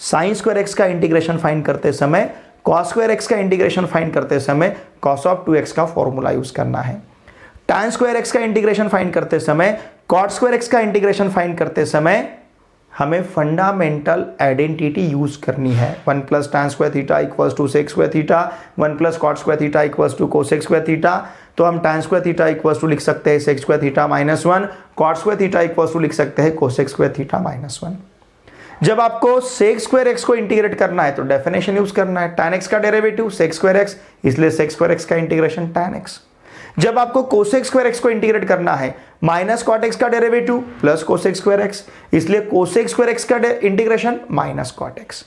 sin स्क्वायर एक्स का इंटीग्रेशन फाइंड करते समय, cos स्क्वायर एक्स का इंटीग्रेशन फाइंड करते समय cos ऑफ 2x का फॉर्मूला यूज करना है। tan स्क्वायर एक्स का इंटीग्रेशन फाइंड करते समय, cot स्क्वायर एक्स का इंटीग्रेशन फाइंड करते समय हमें फंडामेंटल आइडेंटिटी यूज करनी है। 1 plus tan square theta equals to sec square theta, 1 plus cot square theta equals to cosec square theta. तो हम tan square theta equals to लिख सकते हैं sec square theta minus 1, cot square theta equals to लिख सकते हैं cosec square theta minus 1। जब आपको sec स्क्वायर एक्स को इंटीग्रेट करना है तो डेफिनेशन यूज करना है, tan x का डेरिवेटिव sec स्क्वायर एक्स, इसलिए sec स्क्वायर एक्स का इंटीग्रेशन tan x। जब आपको cosec स्क्वायर एक्स को इंटीग्रेट करना है, माइनस cot x का derivative plus cosec square x, इसलिए cosec स्क्वायर एक्स का इंटीग्रेशन माइनस cot x।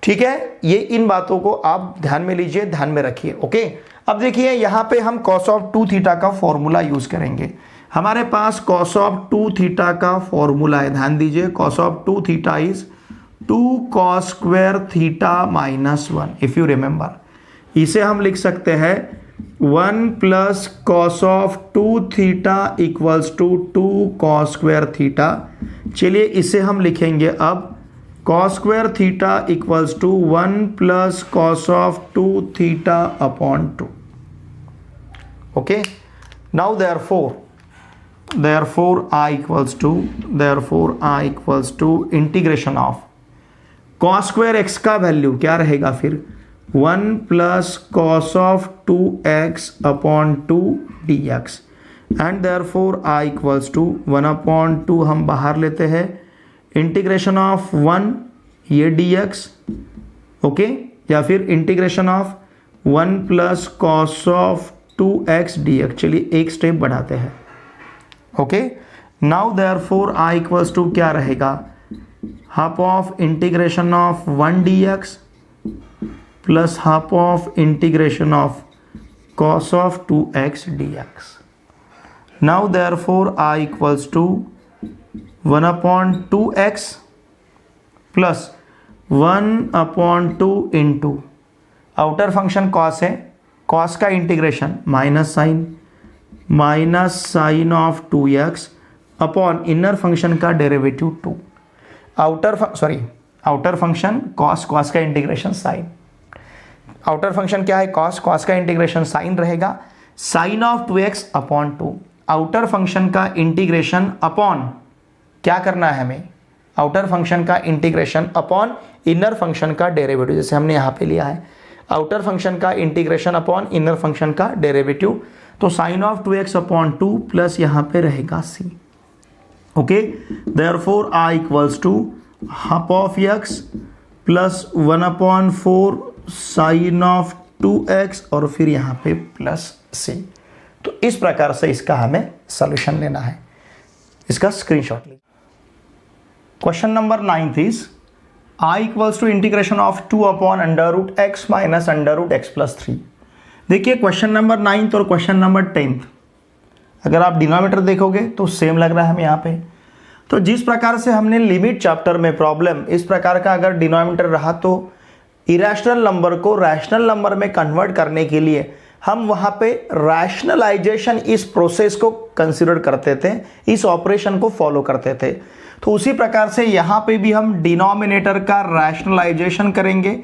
ठीक है, ये इन बातों को आप ध्यान में लीजिए, ध्यान में रखिए। ओके, अब देखिए यहां पे हम cos ऑफ 2 थीटा का फॉर्मूला यूज करेंगे। हमारे पास cos ऑफ 2 थीटा का फॉर्मूला है, ध्यान दीजिए, cos of 2 theta is 2 cos square theta minus 1। If you remember, इसे हम लिख सकते हैं 1 plus cos of 2 theta equals to 2 cos square theta. चलिए इसे हम लिखेंगे अब cos square theta equals to 1 plus cos of 2 theta upon 2। Okay, now therefore I equals to integration of cos square x का वैल्यू क्या रहेगा फिर 1 plus cos of 2x upon 2 dx, and therefore I equals to 1 upon 2 हम बाहर लेते हैं, integration of 1 ये dx, okay, या फिर integration of 1 plus cos of 2x dx। चलिए एक स्टेप बढ़ाते हैं। Okay, now therefore I equals to क्या रहेगा, half of integration of 1 dx plus half of integration of cos of 2x dx। Now therefore I equals to 1 upon 2x plus 1 upon 2 into outer function cos है, cos का integration minus sine of 2x upon inner function का derivative 2। Outer function cos का integration sine, outer function क्या है cos का integration sine रहेगा, sine of 2x upon 2। Outer function का integration upon क्या करना है हमें, आउटर फंक्शन का इंटीग्रेशन अपॉन इनर फंक्शन का डेरिवेटिव, जैसे हमने यहाँ पे लिया है आउटर फंक्शन का इंटीग्रेशन अपॉन इनर फंक्शन का डेरिवेटिव। तो sine of 2x upon 2 plus यहाँ पे रहेगा c। Okay, therefore I equals to half of x plus 1 upon 4 sine of 2x और फिर यहाँ पे प्लस c। तो इस प्रकार से इसका हमें सॉल्यूशन लेना है, इसका स्क्रीनशॉट लीजिए। Question number 9 is I equals to integration of 2 upon under root x minus under root x plus 3। देखिए क्वेश्चन नंबर 9 और क्वेश्चन नंबर 10 अगर आप डिनोमिनेटर देखोगे तो सेम लग रहा है हमें यहाँ पे। तो जिस प्रकार से हमने लिमिट चैप्टर में प्रॉब्लम इस प्रकार का अगर डिनोमिनेटर रहा तो इरेशनल नंबर को रैशनल नंबर में कन्वर्ट करने के लिए हम वहाँ पे रैशनलाइजेशन इस प्रोसेस को कंसिडर करते थे, इस ऑपरेशन को फॉलो करते थे। तो उसी प्रकार से यहाँ पे भी हम डिनोमिनेटर का रैशनलाइजेशन करेंगे।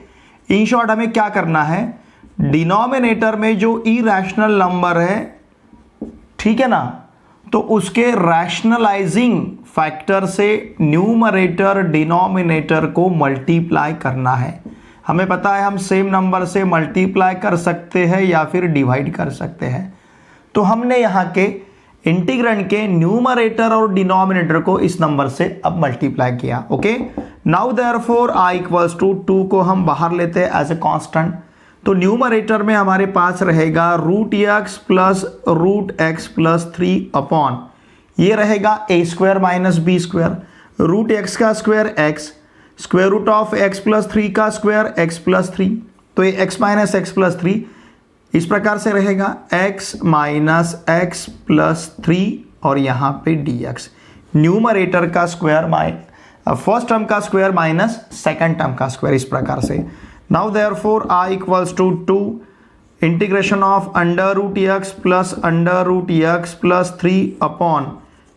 इन शॉर्ट हमें क्या करना है, डिनोमिनेटर में जो इरेशनल नंबर है, ठीक है ना, तो उसके रैशनलाइजिंग फैक्टर से न्यूमरेटर डिनोमिनेटर को मल्टीप्लाई करना है। हमें पता है हम सेम नंबर से मल्टीप्लाई कर सकते हैं या फिर डिवाइड कर सकते हैं। तो हमने यहाँ के इंटीग्रेंड के न्यूमरेटर और डिनोमिनेटर को इस नंबर से अब मल्टीप्लाई किया। Okay, now therefore i equals to 2 को हम बाहर लेते हैं एज ए कांस्टेंट। तो न्यूमरेटर में हमारे पास रहेगा रूट एक्स प्लस 3 अपॉन ये रहेगा a square minus B square, root x का square x, square root of x plus 3 का स्क्वायर x प्लस 3। तो ये x माइनस एक्स प्लस 3 इस प्रकार से रहेगा x माइनस एक्स प्लस 3 और यहाँ पे dx। न्यूमरेटर का स्क्वायर फर्स्ट टर्म का स्क्वायर माइनस सेकंड टर्म का स्क्वायर, इस प्रकार से। Now therefore i equals to 2 integration of under root x plus 3 upon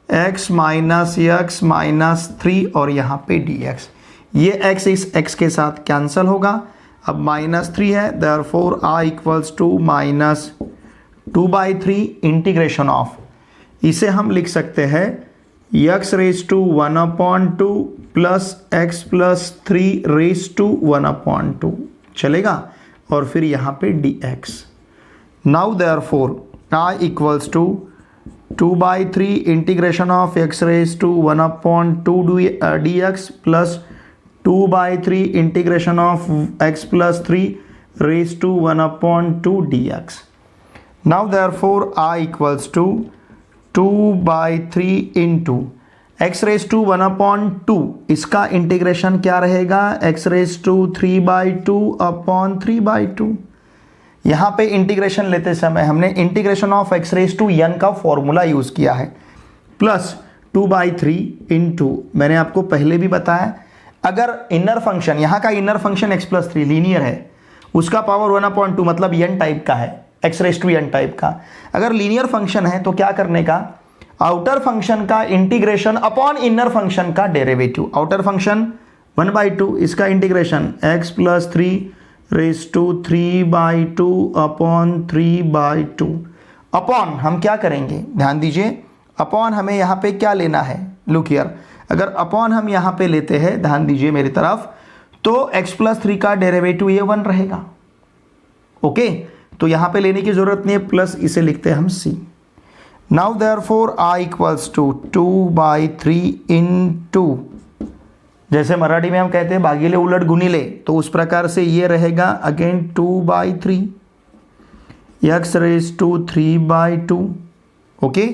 x minus 3 और यहाँ पे dx। ये x इस x के साथ कैंसल होगा, अब -3 है, therefore i equals to minus 2/3 integration of, इसे हम लिख सकते हैं x raise to 1/2 plus x plus 3 raise to 1/2 चलेगा, और फिर यहाँ पे dx। Now therefore i equals to 2/3 integration of x raise to 1/2 dx plus 2/3 integration of x plus 3 raise to 1/2 dx। Now therefore i equals to 2/3 into x raise to 1/2, इसका integration क्या रहेगा x raise to 3/2 upon 3/2। यहाँ पे integration लेते समय हमने integration of x raise to n का formula use किया है, प्लस 2/3 इंटू, मैंने आपको पहले भी बताया अगर इनर फंक्शन, यहाँ का inner function x plus 3 linear है, उसका पावर 1/2 मतलब n टाइप का है, x raise to n type का। अगर लीनियर फंक्शन है तो क्या करने का, आउटर फंक्शन का इंटीग्रेशन अपॉन इनर फंक्शन का डेरिवेटिव। आउटर फंक्शन 1/2, इसका integration x plus 3 raise to 3/2 upon 3/2 upon, हम क्या करेंगे ध्यान दीजिए, अपॉन हमें यहाँ पे क्या लेना है, लुक हियर, अगर अपॉन हम यहाँ पे लेते हैं, ध्यान दीजिए मेरी तरफ, तो x प्लस 3 का डेरिवेटिव ये 1 रहेगा। ओके, तो यहाँ पे लेने की जरूरत नहीं है, प्लस इसे लिखते हैं हम c। Now therefore i equals to 2/3 into, जैसे मराठी में हम कहते हैं भागीले उलट गुणिले, तो उस प्रकार से ये रहेगा again 2/3 x raise to 3/2। Okay,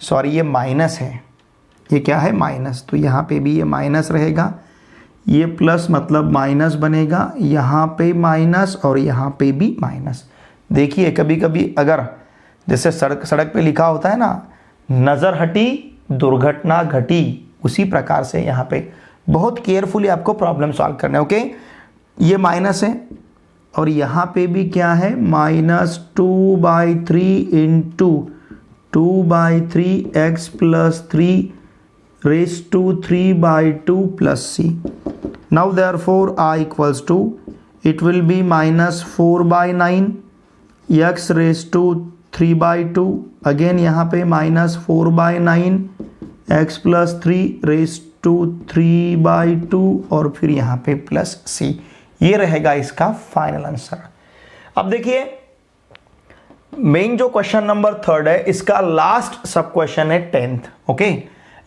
sorry ये माइनस है, ये क्या है माइनस, तो यहाँ पे भी ये माइनस रहेगा, ये प्लस मतलब माइनस बनेगा, यहाँ पे माइनस और यहाँ पे भी माइनस। देखिए कभी कभी अगर जैसे सड़क पे लिखा होता है ना, नज़र हटी दुर्घटना घटी, उसी प्रकार से यहाँ पे बहुत केयरफुली आपको प्रॉब्लम सॉल्व करना है। ओके, ये माइनस है और यहाँ पे भी क्या है minus 2/3 into 2/3 x plus 3 raise to 3/2 plus c। Now therefore i equals to, it will be minus 4/9 x raise to 3/2, again यहाँ पे minus 4/9 x plus 3 raise to 3/2 और फिर यहाँ पे प्लस c। ये रहेगा इसका फाइनल आंसर। अब देखिए मेन जो क्वेश्चन नंबर 3 है, इसका लास्ट सब क्वेश्चन है 10th। ओके,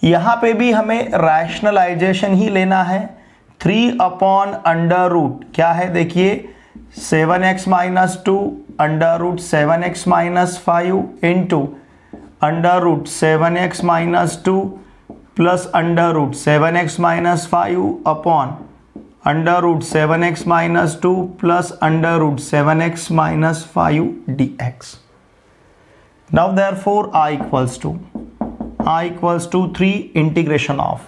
यहाँ पे भी हमें रैशनलाइजेशन ही लेना है। 3 अपॉन अंडर रूट क्या है, देखिए 7x minus 2 under root 7x minus 5 into under root 7x minus 2 plus under root 7x minus 5 upon under root 7x minus 2 plus under root 7x minus 5 dx। Now therefore i equals to 3 integration of,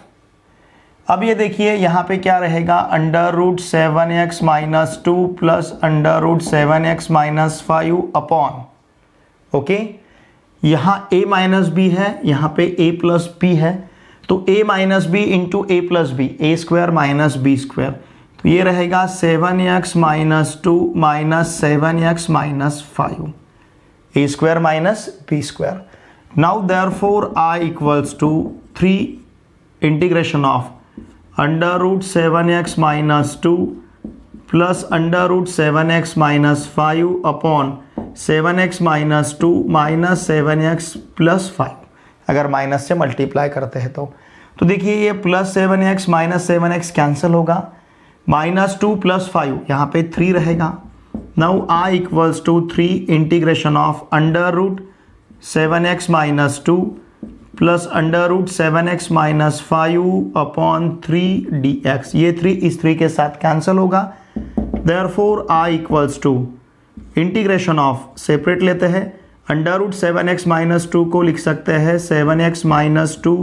अब ये देखिए यहाँ पे क्या रहेगा, under root 7x minus 2 plus under root 7x minus 5 upon, okay, यहाँ a minus B है, यहाँ पे a प्लस बी है, तो a minus B into A plus B, A square minus B square, तो ये रहेगा 7x minus 2 minus 7x minus 5, A square minus B square. Now therefore I equals to 3 integration of under root 7x minus 2 plus under root 7x minus 5 upon 7x minus 2 minus 7x plus 5। अगर minus से multiply करते हैं तो देखिए ये plus 7x minus 7x cancel होगा, minus 2 plus 5 यहाँ पे 3 रहेगा। Now I equals to 3 integration of under root 7x minus 2 plus under root 7x minus 5 upon 3 dx। ये 3 इस 3 के साथ कैंसिल होगा। Therefore I equals to integration of, separate लेते हैं, अंडर रूट 7x माइनस 2 को लिख सकते हैं 7x माइनस 2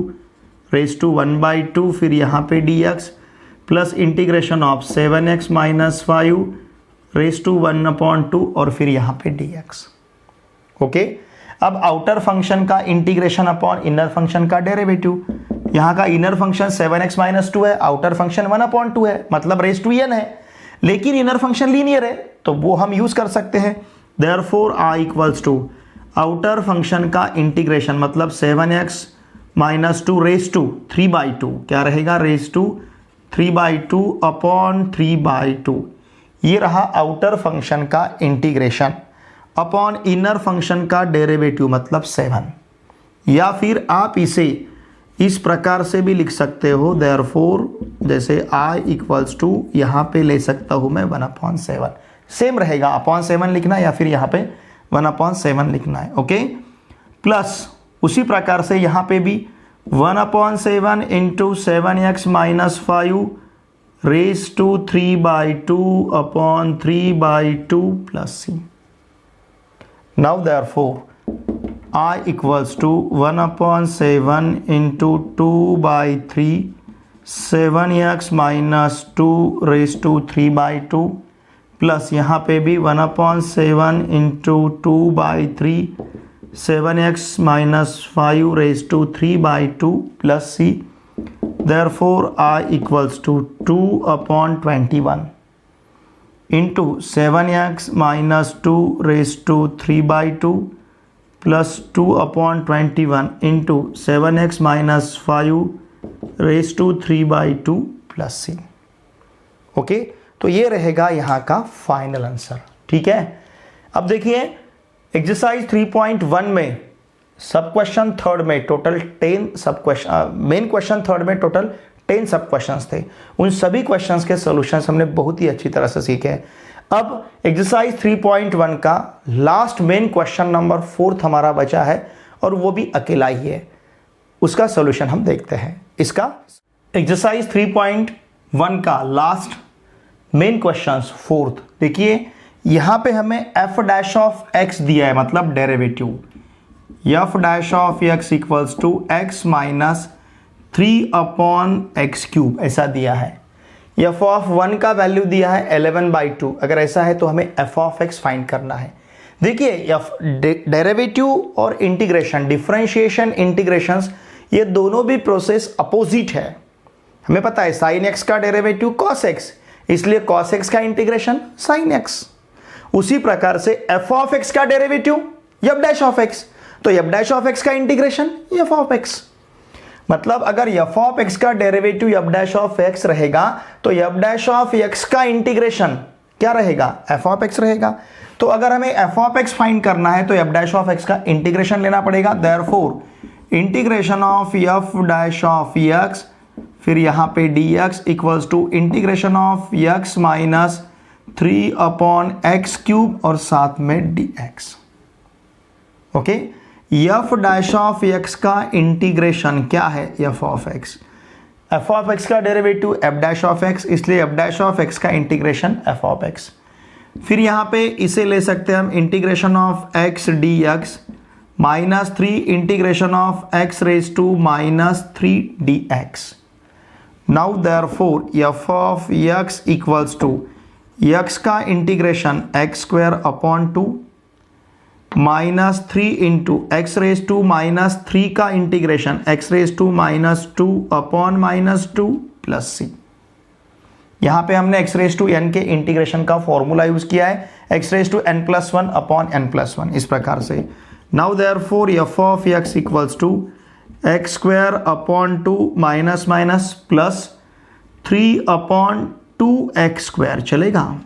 रेज टू 1/2, फिर यहाँ पे dx plus integration of 7x minus 5 raise to 1/2 और फिर यहाँ पे dx। ओके, अब आउटर फंक्शन का इंटीग्रेशन अपॉन इनर फंक्शन का डेरिवेटिव। यहाँ का इनर फंक्शन 7x माइनस 2 है, आउटर फंक्शन 1/2 है, मतलब रेज टू n है, लेकिन इनर फंक्शन लीनियर है तो वो हम यूज कर सकते हैं। Therefore I equals to outer function का इंटीग्रेशन, मतलब 7x माइनस 2 रेज टू 3/2, क्या रहेगा, रेज टू 3/2 अपॉन 3/2। ये रहा आउटर फंक्शन का इंटीग्रेशन अपॉन इनर फंक्शन का डेरिवेटिव, मतलब 7। या फिर आप इसे इस प्रकार से भी लिख सकते हो, देयरफॉर जैसे I इक्वल्स टू यहाँ पे ले सकता हूँ मैं 1/7, सेम रहेगा, अपॉन 7 लिखना या फिर यहाँ पे 1/7 लिखना है। ओके, प्लस उसी प्रकार से यहाँ पे भी 1/7 into 7x minus 5 raise to 3/2 upon 3/2 plus c। Now therefore I equals to 1/7 into 2/3 7x minus 2 raise to 3/2 plus यहाँ पे भी 1/7 into 2/3 7x minus 5 raise to 3/2 plus c। Therefore I equals to 2/21 into 7x minus 2 raise to 3/2 plus 2/21 into 7x minus 5 raise to 3/2 plus c। Okay, तो ये रहेगा यहाँ का final answer. ठीक है, अब देखिए एक्सरसाइज 3.1 में सब क्वेश्चन थर्ड में टोटल 10 सब क्वेश्चन, मेन क्वेश्चन थर्ड में टोटल 10 सब क्वेश्चंस थे। उन सभी क्वेश्चंस के सॉल्यूशंस हमने बहुत ही अच्छी तरह से सीखे। अब एक्सरसाइज 3.1 का लास्ट मेन क्वेश्चन नंबर 4 हमारा बचा है और वो भी अकेला ही है, उसका सॉल्यूशन हम देखते हैं। इसका एक्सरसाइज 3.1 का लास्ट मेन क्वेश्चन 4th, देखिए यहाँ पे हमें f डैश ऑफ x दिया है, मतलब derivative f dash of x equals to x minus 3/x³ ऐसा दिया है। f ऑफ 1 का वैल्यू दिया है 11/2। अगर ऐसा है तो हमें f ऑफ x फाइंड करना है। देखिए डेरिवेटिव और इंटीग्रेशन, डिफरेंशिएशन, इंटीग्रेशंस, ये दोनों भी प्रोसेस अपोजिट है। हमें पता है sin x का डेरिवेटिव cos x, इसलिए cos x का इंटीग्रेशन sin x। उसी प्रकार से f ऑफ x का derivative f dash of x, तो f डैश ऑफ x का इंटीग्रेशन f ऑफ x। मतलब अगर f ऑफ x का derivative f dash of x रहेगा तो f डैश ऑफ x का इंटीग्रेशन क्या रहेगा, f ऑफ x रहेगा। तो अगर हमें f ऑफ x फाइंड करना है तो f डैश ऑफ x का इंटीग्रेशन लेना पड़ेगा। Therefore integration of f dash of x, फिर यहाँ पे dx equals to integration of x minus 3/x³ और साथ में dx। Okay, f dash of x का इंटीग्रेशन क्या है, f of x, f of x का derivative f dash of x, इसलिए f डैश ऑफ x का इंटीग्रेशन f ऑफ x। फिर यहाँ पे इसे ले सकते हैं हम integration of x dx minus 3 integration of x raise to minus 3 dx। Now therefore f of x equals to x का integration x² 2 minus 3 into X raise to minus 3 का integration x raise to minus 2 upon minus 2 plus c। यहाँ पे हमने x raise to n के integration का formula use किया है, x raise to n+1 upon n+1 इस प्रकार से। Now therefore F of X equals to X square upon 2 minus minus plus 3 upon 2x square चलेगा।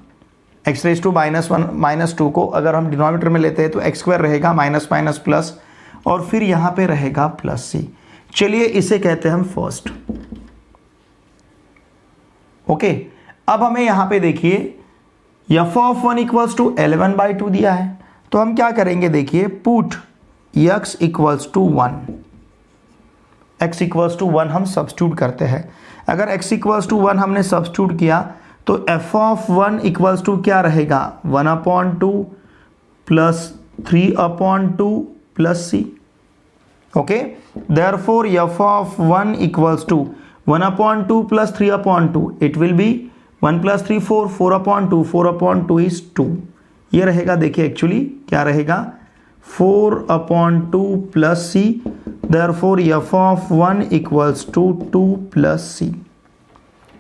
एक्स रेज टू -1 -2 को अगर हम डिनोमिनेटर में लेते हैं तो एक्स स्क्वायर रहेगा माइनस माइनस प्लस और फिर यहां पे रहेगा प्लस सी। चलिए इसे कहते हैं हम फर्स्ट। ओके, अब हमें यहां पे देखिए एफ ऑफ 1 इक्वल्स टू 11/2 दिया है, तो हम क्या करेंगे देखिए, put x equals to 1, x equals to 1 हम सब्स्टिट्यूट करते हैं। अगर x इक्वल्स टू 1 हमने सब्स्टिट्यूट किया तो f ऑफ 1 इक्वल्स टू क्या रहेगा, 1/2 plus 3/2 plus c। Okay, therefore f of 1 equals to 1/2 plus 3/2, it will be 1 plus 3 4, 4/2, 4/2 is 2। ये रहेगा देखिए एक्चुअली क्या रहेगा 4/2 plus c, therefore f of 1 equals to 2 plus c।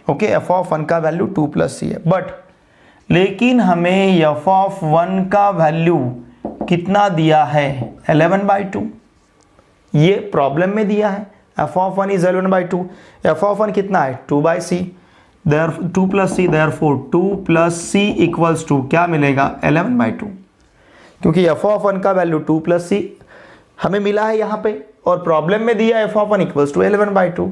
Okay, f of 1 का value 2 plus c है, but लेकिन हमें f of 1 का वैल्यू कितना दिया है, 11/2। ये प्रॉब्लम में दिया है, f of 1 is 11/2, f of 1 कितना है 2/c, 2 plus c, therefore 2 plus c equals to क्या मिलेगा 11/2, क्योंकि f ऑफ 1 का वैल्यू 2 प्लस c हमें मिला है यहाँ पे और प्रॉब्लम में दिया f of 1 equals to 11/2,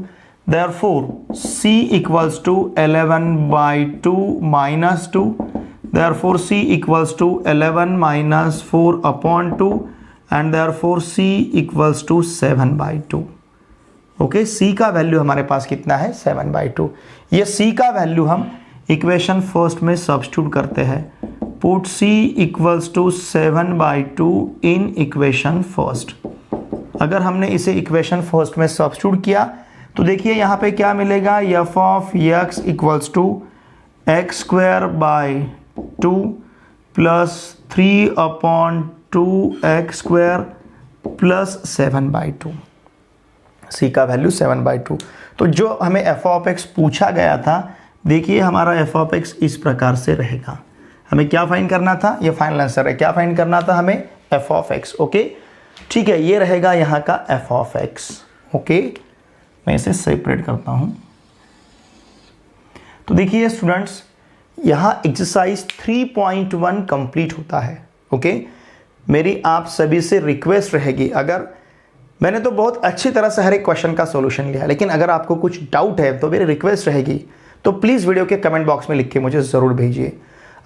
therefore c equals to 11/2 minus 2, therefore c equals to 11 minus 4/2 and therefore c equals to 7/2। ओके, c का वैल्यू हमारे पास कितना है 7/2। ये c का वैल्यू हम इक्वेशन फर्स्ट में सब्स्टिट्यूट करते हैं, put c equals to 7/2 in equation first. अगर हमने इसे इक्वेशन फर्स्ट में सब्स्टिट्यूट किया तो देखिए यहाँ पे क्या मिलेगा, f of x equals to X square by 2 plus 3/2x square plus 7/2, c का वैल्यू 7/2। तो जो हमें f ऑफ x पूछा गया था, देखिए हमारा f ऑफ x इस प्रकार से रहेगा। हमें क्या फाइंड करना था, ये फाइनल आंसर है, क्या फाइंड करना था हमें f ऑफ x। ओके, ठीक है, ये रहेगा यहाँ का f ऑफ x। ओके, मैं इसे सेपरेट करता हूँ। तो देखिए स्टूडेंट्स, यहाँ एक्सरसाइज 3.1 कंप्लीट होता है। ओके, मेरी आप सभी से रिक्वेस्ट रहेगी, अगर मैंने तो बहुत अच्छी तरह से हर एक क्वेश्चन का सॉल्यूशन लिया, लेकिन अगर आपको कुछ डाउट है तो मेरी रिक्वेस्ट रहेगी तो प्लीज़ वीडियो के कमेंट बॉक्स में लिख के मुझे ज़रूर भेजिए।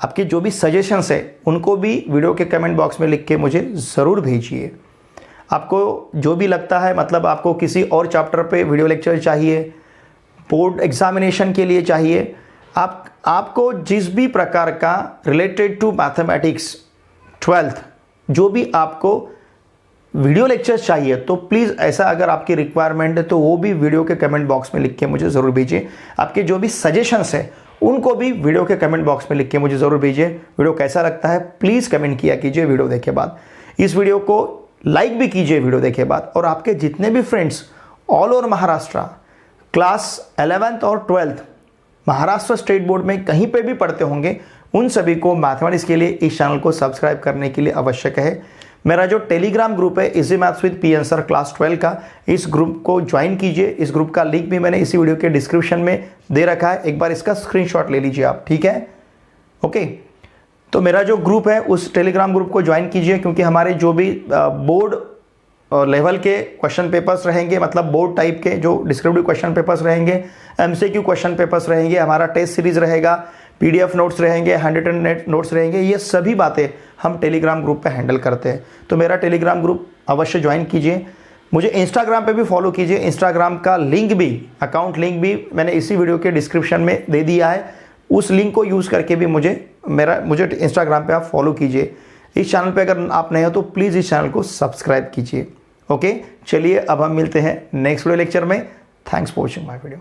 आपके जो भी सजेशंस है उनको भी वीडियो के कमेंट बॉक्स में लिख के मुझे ज़रूर भेजिए। आपको जो भी लगता है, मतलब आपको किसी और चैप्टर पे वीडियो लेक्चर चाहिए, बोर्ड एग्जामिनेशन के लिए चाहिए, आपको जिस भी प्रकार का रिलेटेड टू मैथमेटिक्स 12th जो भी आपको वीडियो लेक्चर्स चाहिए, तो प्लीज़ ऐसा अगर आपकी रिक्वायरमेंट है तो वो भी वीडियो के कमेंट बॉक्स में लिख के मुझे ज़रूर भेजिए। आपके जो भी सजेशंस है उनको भी वीडियो के कमेंट बॉक्स में लिख के मुझे ज़रूर भेजिए। वीडियो कैसा लगता है प्लीज़ कमेंट किया कीजिए वीडियो देखे बाद। इस वीडियो को लाइक भी कीजिए वीडियो देखे बाद, और आपके जितने भी friends all over Maharashtra class 11th और 12th महाराष्ट्र स्टेट बोर्ड में कहीं पे भी पढ़ते होंगे, उन सभी को मैथमेटिक्स के लिए इस चैनल को सब्सक्राइब करने के लिए आवश्यक है। मेरा जो टेलीग्राम ग्रुप है easy maths with P answer class 12 का, इस ग्रुप को ज्वाइन कीजिए। इस ग्रुप का लिंक भी मैंने इसी वीडियो के डिस्क्रिप्शन में दे रखा है, एक बार इसका स्क्रीनशॉट ले लीजिए आप, ठीक है। ओके, तो मेरा जो ग्रुप है उस टेलीग्राम ग्रुप को ज्वाइन कीजिए, क्योंकि हमारे जो भी बोर्ड लेवल के क्वेश्चन पेपर्स रहेंगे, मतलब बोर्ड टाइप के जो डिस्क्रिप्टिव क्वेश्चन पेपर्स रहेंगे, एमसीक्यू क्वेश्चन पेपर्स रहेंगे, हमारा टेस्ट सीरीज रहेगा, पीडीएफ नोट्स रहेंगे, हैंड रिटन नोट्स रहेंगे, ये सभी बातें हम टेलीग्राम ग्रुप पे हैंडल करते हैं। तो मेरा टेलीग्राम ग्रुप अवश्य ज्वाइन कीजिए। मुझे इंस्टाग्राम पे भी फॉलो कीजिए, इंस्टाग्राम का लिंक भी, अकाउंट लिंक भी मैंने इसी वीडियो के डिस्क्रिप्शन में दे दिया है। उस लिंक को यूज़ करके भी मुझे इंस्टाग्राम पे आप फॉलो कीजिए। इस चैनल पे अगर आप नए हो तो प्लीज़ इस चैनल को सब्सक्राइब कीजिए। ओके, चलिए अब हम मिलते हैं नेक्स्ट वीडियो लेक्चर में। Thanks for watching my video.